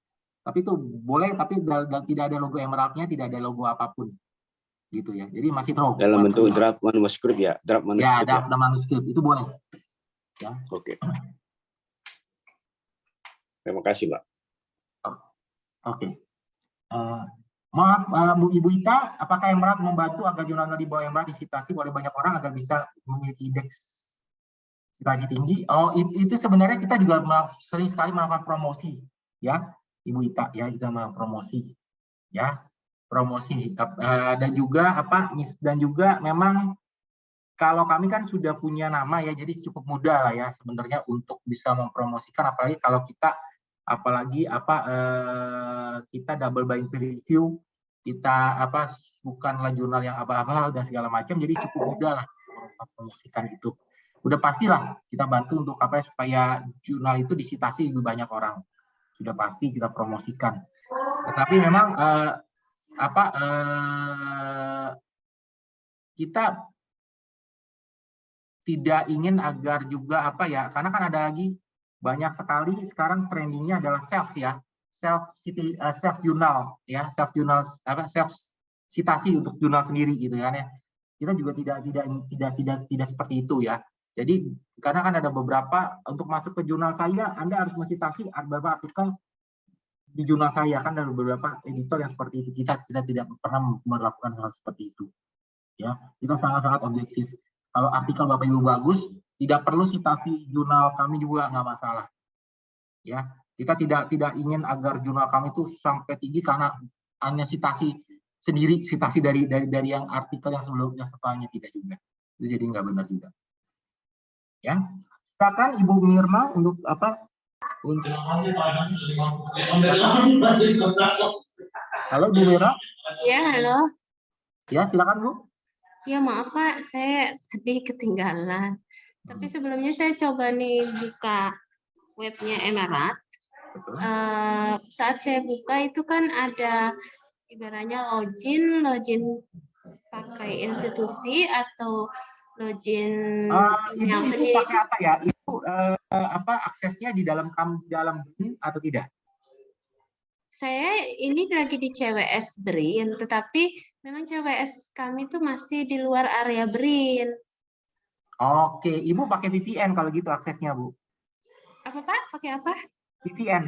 Tapi itu boleh, tapi tidak ada logo Emerald-nya, tidak ada logo apapun. Gitu ya. Jadi masih raw.
Dalam bentuk draft manuskrip ya, draft manuskrip.
Ya, draft manuskrip itu boleh. Ya.
Oke. Terima kasih, Pak.
Oke. Maaf, Bu Ibu Ita, apakah Emerald membantu agar jurnal di bawah Emerald disitasi oleh banyak orang agar bisa memiliki indeks citasi tinggi? Oh, itu sebenarnya kita juga sering sekali melakukan promosi, ya, Ibu Ita, ya, kita melakukan promosi, ya, promosi, dan juga memang kalau kami kan sudah punya nama ya, jadi cukup mudah lah ya sebenarnya untuk bisa mempromosikan, apalagi kalau kita kita double bind peer review, kita bukanlah jurnal yang abal-abal dan segala macam, jadi cukup mudah lah mempromosikan itu. Udah pastilah kita bantu untuk supaya jurnal itu disitasi lebih banyak orang. Sudah pasti kita promosikan. Tetapi memang kita tidak ingin agar juga karena kan ada lagi banyak sekali sekarang trendingnya adalah self jurnal ya, self citasi untuk jurnal sendiri gitu kan ya. Kita juga tidak seperti itu ya. Jadi karena kan ada beberapa untuk masuk ke jurnal saya Anda harus mensitasi beberapa artikel di jurnal saya, kan ada beberapa editor yang seperti itu. Kita tidak pernah melakukan hal seperti itu. Ya, kita sangat-sangat objektif. Kalau artikel Bapak Ibu bagus, tidak perlu citasi jurnal kami juga nggak masalah. Ya, kita tidak ingin agar jurnal kami itu sampai tinggi karena hanya citasi dari yang artikel yang sebelumnya setelahnya, tidak juga. Itu jadi nggak benar juga. Ya, silakan Ibu Mirma untuk Halo Bu Mirma.
Ya, halo.
Ya, silakan Bu.
Ya, maaf Pak, saya tadi ketinggalan. Tapi sebelumnya saya coba nih buka webnya Emerald. Saat saya buka itu kan ada ibaratnya login pakai institusi atau login
Ibu
yang
itu
sendiri.
pakai apa ya? Itu aksesnya di dalam BRIN atau tidak?
Saya ini lagi di CWS BRIN, tetapi memang CWS kami tuh masih di luar area BRIN.
Oke, Ibu pakai VPN kalau gitu aksesnya, Bu.
Apa Pak? Pakai apa?
VPN.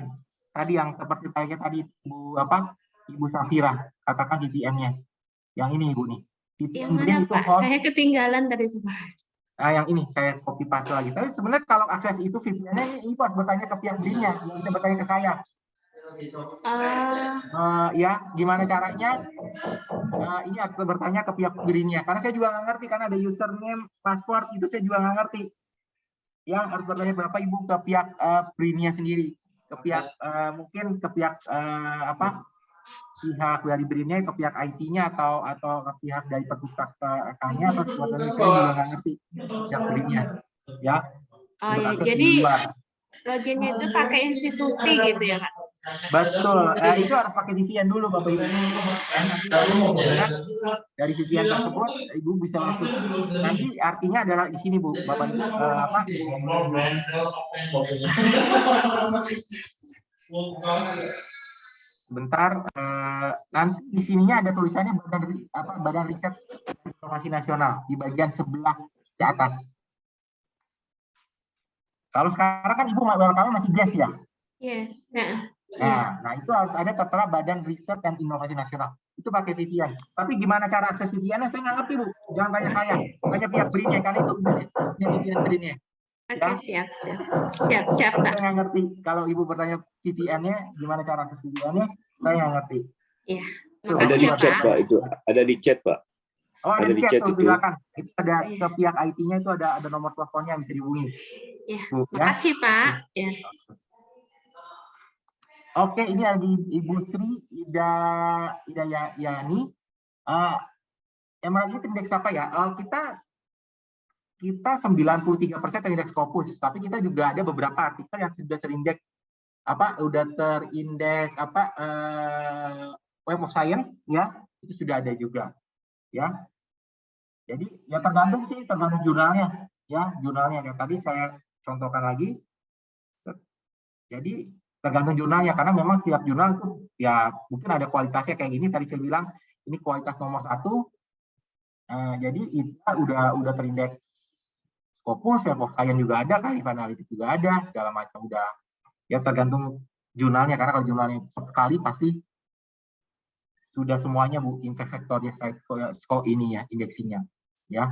Tadi yang seperti kayak tadi Ibu Safira katakan VPN-nya. Yang ini Ibu nih. VPN
Yang mana
BRIN itu
Pak?
host.
Saya ketinggalan tadi sebenarnya.
Nah, yang ini saya copy paste lagi. Tapi sebenarnya kalau akses itu VPN-nya ini Ibu harus bertanya ke pihak BRIN-nya, nggak bisa bertanya ke saya. Ya, gimana caranya? Ini harus bertanya ke pihak BRIN-nya. Karena saya juga nggak ngerti, karena ada username, password itu saya juga nggak ngerti. Ya, harus bertanya berapa Ibu ke pihak BRIN-nya sendiri, ke pihak mungkin ke pihak pihak dari BRIN-nya, ke pihak IT-nya atau ke pihak dari perpustakaannya atau sesuatu. Saya juga nggak ngerti pihak BRIN-nya. Ya.
Oh ya, jadi loginnya itu pakai institusi gitu ya Pak?
Betul, itu harus pakai VPN dulu Bapak Ibu. Dari VPN tersebut Ibu bisa masuk. Nanti artinya adalah di sini Bu, Bapak Ibu Sebentar, nanti di sininya ada tulisannya Badan Riset Informasi Nasional di bagian sebelah di atas. Kalau sekarang kan Ibu masih gas ya?
Yes.
Nah, itu harus ada tertera Badan Riset dan Inovasi Nasional. Itu pakai VPN. Tapi gimana cara akses VPN-nya? Saya nggak ngerti, Bu. Jangan tanya saya. Tanya pihak BRIN-nya, karena itu punya VPN BRIN-nya.
Oke, siap, Pak.
Saya nggak ngerti. Kalau Ibu bertanya VPN-nya, gimana cara akses VPN-nya? Saya nggak ngerti.
Iya.
Ada di chat, Pak. Itu ada di chat, Pak.
Oh, ada di chat, silakan. Itu ada ke pihak IT-nya itu ada nomor teleponnya yang bisa dihubungi.
Iya. Makasih, Pak. Ya.
Oke, ini lagi Ibu Sri Ida Yani. Emerald itu indeks apa ya? Kita 93% terindeks Scopus, tapi kita juga ada beberapa artikel yang sudah terindeks Web of Science ya, itu sudah ada juga ya. Jadi ya tergantung jurnalnya ya, jurnalnya yang tadi saya contohkan lagi. Jadi tergantung jurnalnya, karena memang setiap jurnal itu ya mungkin ada kualitasnya kayak gini. Tadi saya bilang ini kualitas nomor 1. Jadi kita udah terindeks Scopus, Web of Science juga ada, Kalifa Analytics juga ada, segala macam udah. Ya tergantung jurnalnya, karena kalau jurnalnya sekali pasti sudah semuanya Bu, impact factor-nya, score ini ya, indeksinya ya.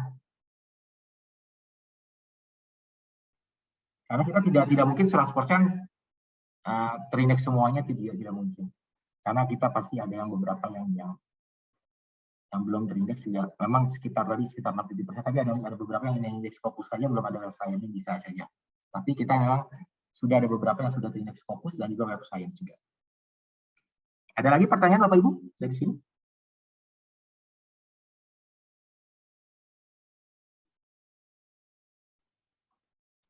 Karena kita tidak mungkin 100% terindeks semuanya, tidak mungkin. Karena kita pasti ada yang beberapa yang belum terindeks juga, memang sekitar 67%, tapi ada beberapa yang indeks Scopus saja belum ada Web Science, bisa saja. Tapi kita memang sudah ada beberapa yang sudah terindeks Scopus dan juga Web Science juga. Ada lagi pertanyaan Bapak Ibu dari sini?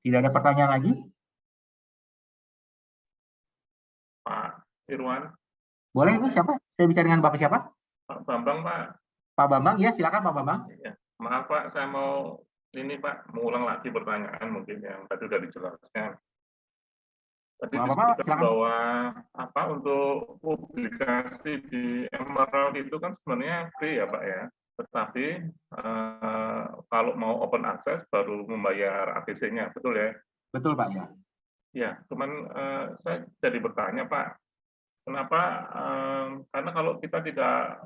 Tidak ada pertanyaan lagi?
Pak Irwan.
Boleh, ini siapa? Saya bicara dengan Bapak siapa?
Pak Bambang, Pak.
Pak Bambang, ya silakan Pak Bambang.
Ya. Maaf Pak, saya mau ini Pak, mengulang lagi pertanyaan mungkin yang tadi sudah dijelaskan. Tadi disebutkan bahwa untuk publikasi di Emerald itu kan sebenarnya free ya Pak ya. Tetapi kalau mau open access baru membayar APC-nya, betul ya?
Betul Pak ya.
Ya, cuman saya jadi bertanya Pak, kenapa? Karena kalau kita tidak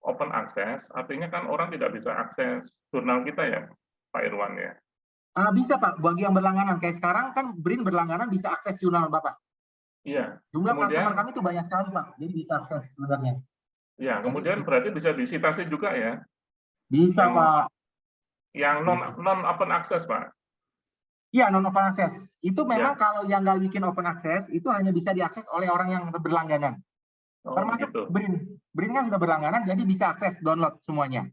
open access, artinya kan orang tidak bisa akses jurnal kita ya, Pak Irwan ya?
Bisa Pak, bagi yang berlangganan. Kayak sekarang kan BRIN berlangganan bisa akses jurnal Bapak.
Iya.
Jumlah customer kami itu banyak sekali Pak, jadi bisa akses sebenarnya.
Ya, kemudian berarti bisa disitasi juga ya?
Bisa Pak.
Yang non open access Pak?
Iya, non open access. Itu memang kalau yang nggak bikin open access, itu hanya bisa diakses oleh orang yang berlangganan. Termasuk gitu. BRIN kan sudah berlangganan, jadi bisa akses download semuanya.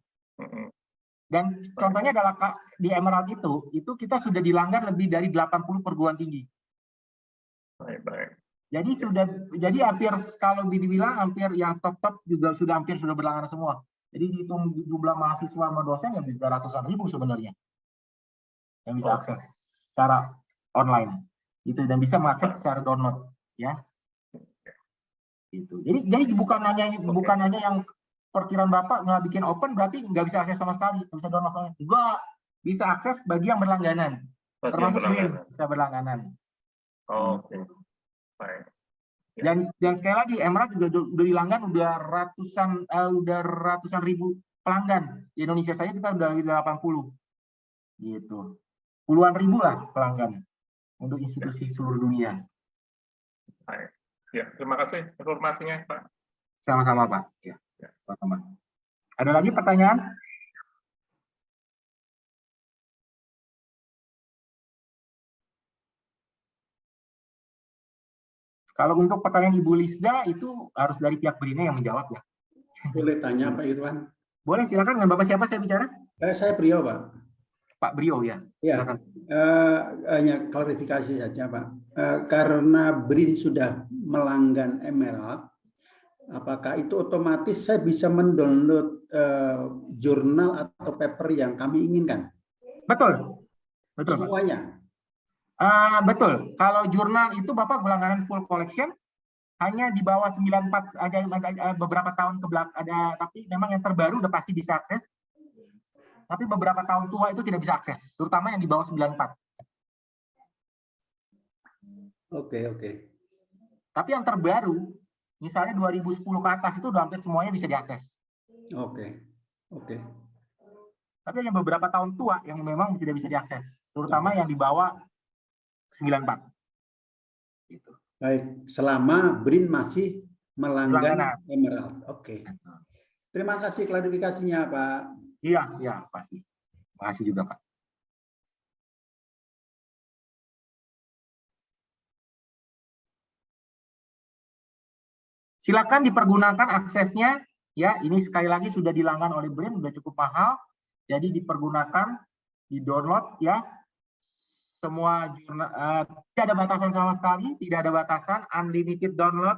Dan contohnya adalah di Emerald itu kita sudah dilanggar lebih dari 80 perguruan tinggi.
Baik.
Jadi hampir kalau dibilang hampir yang top juga sudah berlangganan semua. Jadi dihitung jumlah mahasiswa sama dosen ya bisa ratusan ribu sebenarnya. yang bisa akses secara online itu, dan bisa mengakses secara download ya. Gitu. Jadi bukan hanya yang perkiraan Bapak nggak bikin open berarti nggak bisa akses sama sekali, nggak bisa download juga, bisa akses bagi yang berlangganan, termasuk BRIN bisa berlangganan.
Oke. Baik.
Dan sekali lagi Emerald juga udah dilanggan udah ratusan ribu pelanggan. Di Indonesia saja kita udah 80 gitu, puluhan ribu lah pelanggan untuk institusi seluruh dunia.
Baik. Ya, terima kasih informasinya Pak.
Sama-sama Pak. Ya, sama-sama. Ada lagi pertanyaan? Kalau untuk pertanyaan Ibu Lisda itu harus dari pihak BRIN-nya yang menjawab ya.
Boleh tanya Pak Irwan?
Boleh, silakan. Dengan Bapak siapa saya bicara?
Saya Brio Pak.
Pak Brio ya.
Ya. Hanya klarifikasi saja Pak. Karena BRIN sudah melanggan Emerald, apakah itu otomatis saya bisa mendownload jurnal atau paper yang kami inginkan?
Betul. Betul.
Semuanya.
Betul. Kalau jurnal itu Bapak berlangganan full collection hanya di bawah 94, ada beberapa tahun ke belakang ada, tapi memang yang terbaru udah pasti bisa akses. Tapi beberapa tahun tua itu tidak bisa akses, terutama yang di bawah 94.
Oke.
Tapi yang terbaru, misalnya 2010 ke atas itu udah hampir semuanya bisa diakses.
Oke.
Tapi hanya beberapa tahun tua yang memang tidak bisa diakses, terutama yang di bawah 94. Gitu.
Baik, selama BRIN masih melanggan Emerald. Oke. Terima kasih klarifikasinya Pak.
Iya, pasti. Terima kasih juga Pak. Silakan dipergunakan aksesnya ya. Ini sekali lagi sudah dilanggan oleh BRIN, sudah cukup mahal. Jadi dipergunakan, di-download ya. Semua jurnal, tidak ada batasan sama sekali, tidak ada batasan, unlimited download.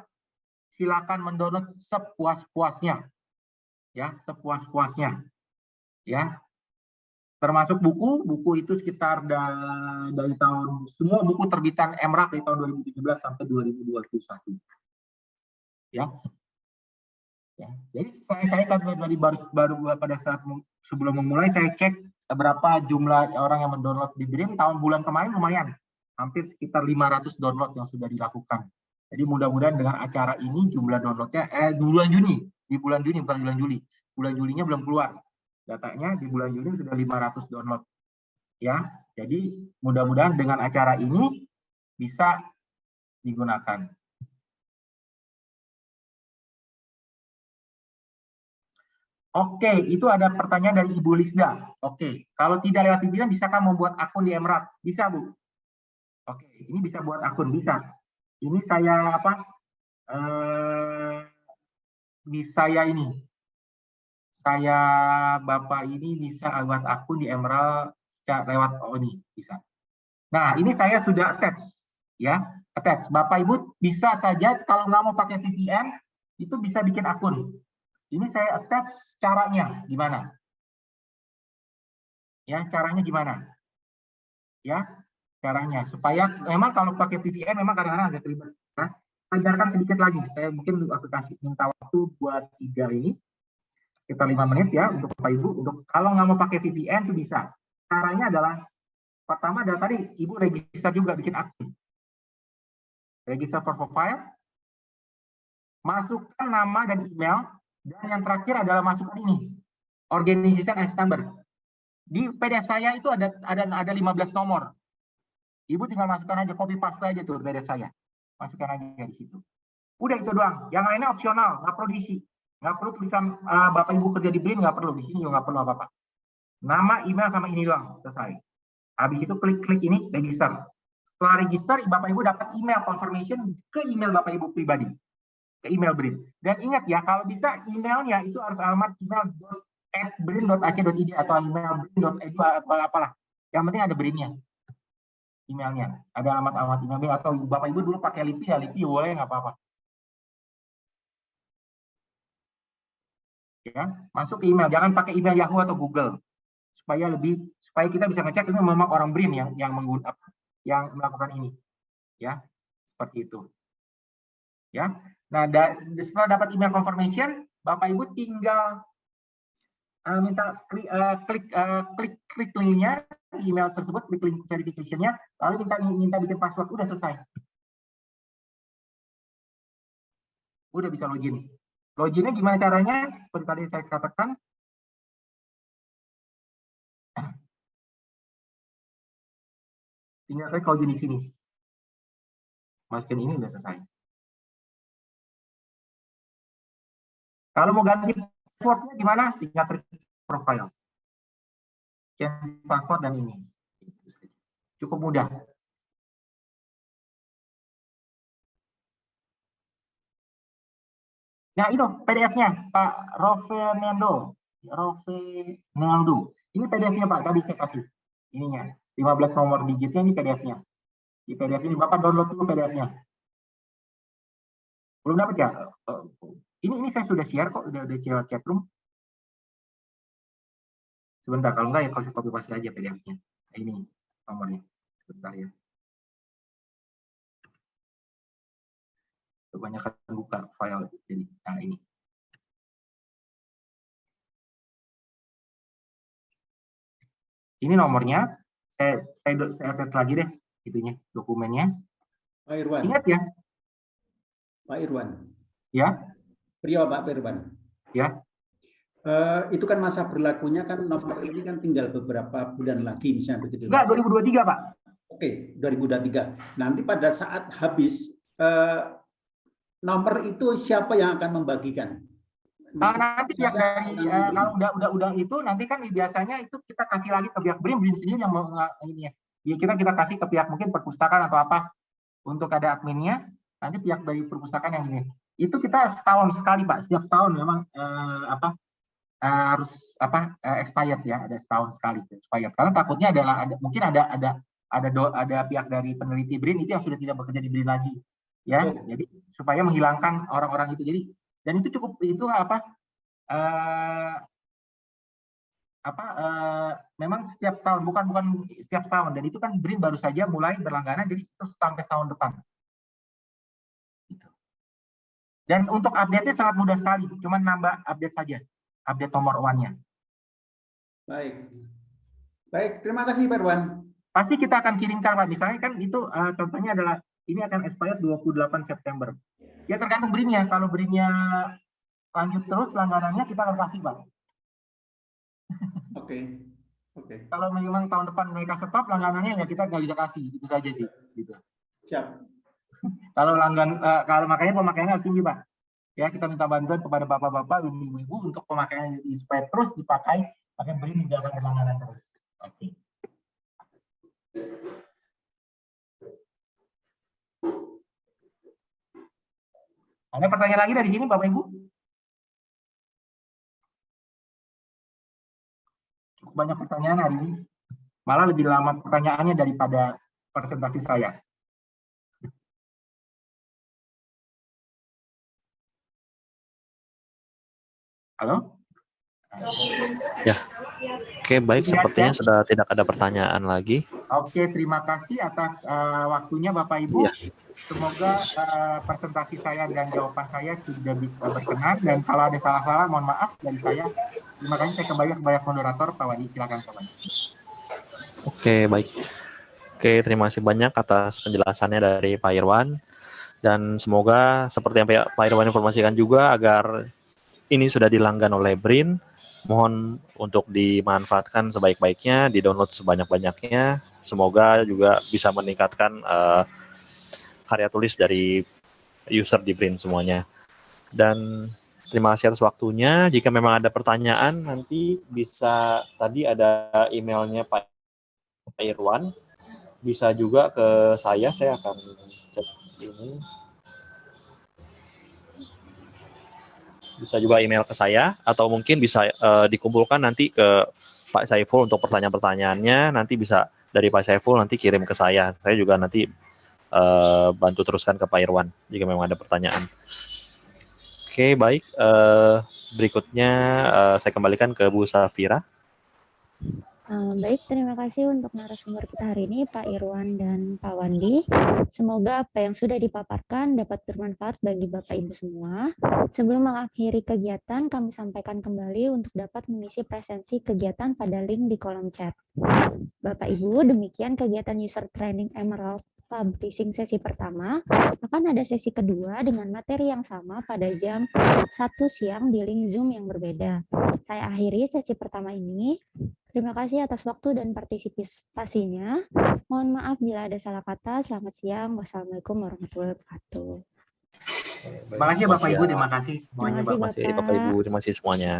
Silakan mendownload sepuas-puasnya. Ya, sepuas-puasnya. Ya. Termasuk buku itu sekitar dari tahun, semua buku terbitan Emerald dari tahun 2017 sampai 2021. Ya. Jadi saya tadi baru pada saat sebelum memulai saya cek berapa jumlah orang yang mendownload di BRIN. Bulan kemarin lumayan, hampir sekitar 500 download yang sudah dilakukan. Jadi mudah-mudahan dengan acara ini jumlah downloadnya di bulan Juni bukan bulan Juli. Bulan Julinya belum keluar datanya, di bulan Juni sudah 500 download. Ya, jadi mudah-mudahan dengan acara ini bisa digunakan. Oke, itu ada pertanyaan dari Ibu Lisda. Oke, kalau tidak lewat VPN, bisakah membuat akun di Emerald? Bisa, Bu. Oke, ini bisa buat akun, bisa. Ini saya saya Bapak ini bisa buat akun di Emerald lewat ini bisa. Nah, ini saya sudah attach, ya, attach. Bapak Ibu bisa saja kalau nggak mau pakai VPN, itu bisa bikin akun. Ini saya attach caranya gimana? Ya, caranya gimana? Ya, caranya supaya memang kalau pakai VPN memang kadang-kadang agak ribet. Nah, ajarkan sedikit lagi. Saya mungkin aplikasi minta waktu buat 3 ini sekitar 5 menit ya untuk Bapak Ibu. Untuk kalau nggak mau pakai VPN itu bisa. Caranya adalah pertama adalah tadi Ibu register juga, bikin akun. Register for profile. Masukkan nama dan email. Dan yang terakhir adalah masukkan ini, organization and number. Di PDF saya itu ada 15 nomor. Ibu tinggal masukkan aja, copy paste aja tuh PDF saya. Masukkan aja di situ. Udah itu doang. Yang lainnya opsional, nggak perlu diisi. Nggak perlu tulisan Bapak Ibu kerja di BRIN, nggak perlu. Di sini juga nggak perlu apa-apa. Nama, email sama ini doang, selesai. Habis itu klik ini, register. Setelah register, Bapak Ibu dapat email confirmation ke email Bapak Ibu pribadi. Ke email BRIN. Dan ingat ya, kalau bisa emailnya itu harus alamat email@brin.ac.id atau email brin.edu atau apalah. Yang penting ada BRIN-nya. Emailnya. Ada alamat emailnya, atau Bapak Ibu dulu pakai Lipi ya, Lipi boleh, nggak apa-apa. Ya, masuk ke email. Jangan pakai email Yahoo atau Google. Supaya supaya kita bisa ngecek ini memang orang BRIN yang melakukan ini, ya, seperti itu, ya. Nah, setelah dapat email confirmation, Bapak Ibu tinggal minta klik linknya di email tersebut, klik link verification-nya, lalu minta bikin password, udah selesai. Udah bisa login. Loginnya gimana caranya? Seperti tadi saya katakan. Tinggal klik login di sini. Masukin ini udah selesai. Kalau mau ganti passwordnya gimana? Tinggal klik profile. Change password dan ini. Cukup mudah. Nah itu PDF-nya Pak Rovenendo. Ini PDF-nya Pak, tadi saya kasih. Ininya, 15 nomor digitnya ini PDF-nya. Di PDF ini Bapak download dulu PDF-nya. Belum dapat ya? Ini saya sudah share kok, udah chat room. Sebentar, kalau enggak ya copy paste aja PDF-nya. Nah, ini nomornya. Sebentar ya. Kebanyakan buka file jadi ini. Ini nomornya. Saya update lagi deh itunya, dokumennya.
Pak Irwan.
Ingat ya.
Pak Irwan.
Ya.
Pak Irwan.
Ya.
Itu kan masa berlakunya kan nomor ini kan tinggal beberapa bulan lagi misalnya begitu.
Enggak, 2023 Pak.
Oke, 2023. Nanti pada saat habis nomor itu siapa yang akan membagikan?
Nanti pihak dari kalau udah itu nanti kan biasanya itu kita kasih lagi ke pihak BRIN sendiri yang mau ini ya. Kita kasih ke pihak mungkin perpustakaan atau apa untuk ada adminnya. Nanti pihak dari perpustakaan yang ini. Itu kita setahun sekali Pak. Setiap tahun memang harus expired ya, ada setahun sekali expired. Karena takutnya mungkin ada pihak dari peneliti BRIN itu yang sudah tidak bekerja di BRIN lagi. Ya, jadi supaya menghilangkan orang-orang itu. Jadi dan itu cukup memang setiap tahun bukan setiap tahun, dan itu kan BRIN baru saja mulai berlangganan, jadi itu sampai tahun depan. Gitu. Dan untuk update-nya sangat mudah sekali, cuman nambah update saja, update nomor one-nya.
Baik, terima kasih Pak Irwan.
Pasti kita akan kirimkan Pak, misalnya kan itu contohnya adalah ini akan expired 28 September. Ya tergantung BRIN-nya. Kalau BRIN-nya lanjut terus langganannya, kita akan kasih Pak.
Oke.
Kalau memang tahun depan mereka stop langganannya, ya kita nggak bisa kasih, gitu saja sih. Gitu.
Siap.
Kalau makanya pemakaiannya harus tinggi Pak. Ya kita minta bantuan kepada bapak-bapak, ibu-ibu untuk pemakaiannya supaya terus dipakai, pakai BRIN menjaga langganan terus. Oke. Ada pertanyaan lagi dari sini Bapak Ibu? Cukup banyak pertanyaan hari ini. Malah lebih lama pertanyaannya daripada presentasi saya. Halo?
Ya. Oke, baik. Sepertinya sudah tidak ada pertanyaan lagi.
Oke, terima kasih atas waktunya Bapak Ibu. Ya. Semoga presentasi saya dan jawaban saya sudah bisa berkenan, dan kalau ada salah-salah mohon maaf dari saya. Terima kasih, saya kembali kepada moderator Pak Wadi, silakan Pak Wadi.
Oke, baik. Oke, terima kasih banyak atas penjelasannya dari Pak Irwan, dan semoga seperti yang Pak Irwan informasikan juga, agar ini sudah dilanggan oleh BRIN, mohon untuk dimanfaatkan sebaik-baiknya, di-download sebanyak-banyaknya. Semoga juga bisa meningkatkan karya tulis dari user di BRIN semuanya. Dan terima kasih atas waktunya. Jika memang ada pertanyaan, nanti bisa, tadi ada emailnya Pak Irwan, bisa juga ke saya akan cek ini. Bisa juga email ke saya, atau mungkin bisa dikumpulkan nanti ke Pak Saiful untuk pertanyaan-pertanyaannya, nanti bisa dari Pak Saiful nanti kirim ke saya. Saya juga nanti bantu teruskan ke Pak Irwan jika memang ada pertanyaan. Oke, baik. Berikutnya saya kembalikan ke Bu Safira.
Baik, terima kasih untuk narasumber kita hari ini, Pak Irwan dan Pak Wandi. Semoga apa yang sudah dipaparkan dapat bermanfaat bagi Bapak Ibu semua. Sebelum mengakhiri kegiatan, kami sampaikan kembali untuk dapat mengisi presensi kegiatan pada link di kolom chat. Bapak Ibu, demikian kegiatan user training Emerald Publishing sesi pertama. Akan ada sesi kedua dengan materi yang sama pada jam 1 siang di link Zoom yang berbeda. Saya akhiri sesi pertama ini. Terima kasih atas waktu dan partisipasinya. Mohon maaf bila ada salah kata. Selamat siang. Wassalamualaikum warahmatullahi wabarakatuh.
Terima kasih Bapak Ibu, terima kasih semuanya.
Terima kasih Bapak Ibu, terima kasih semuanya.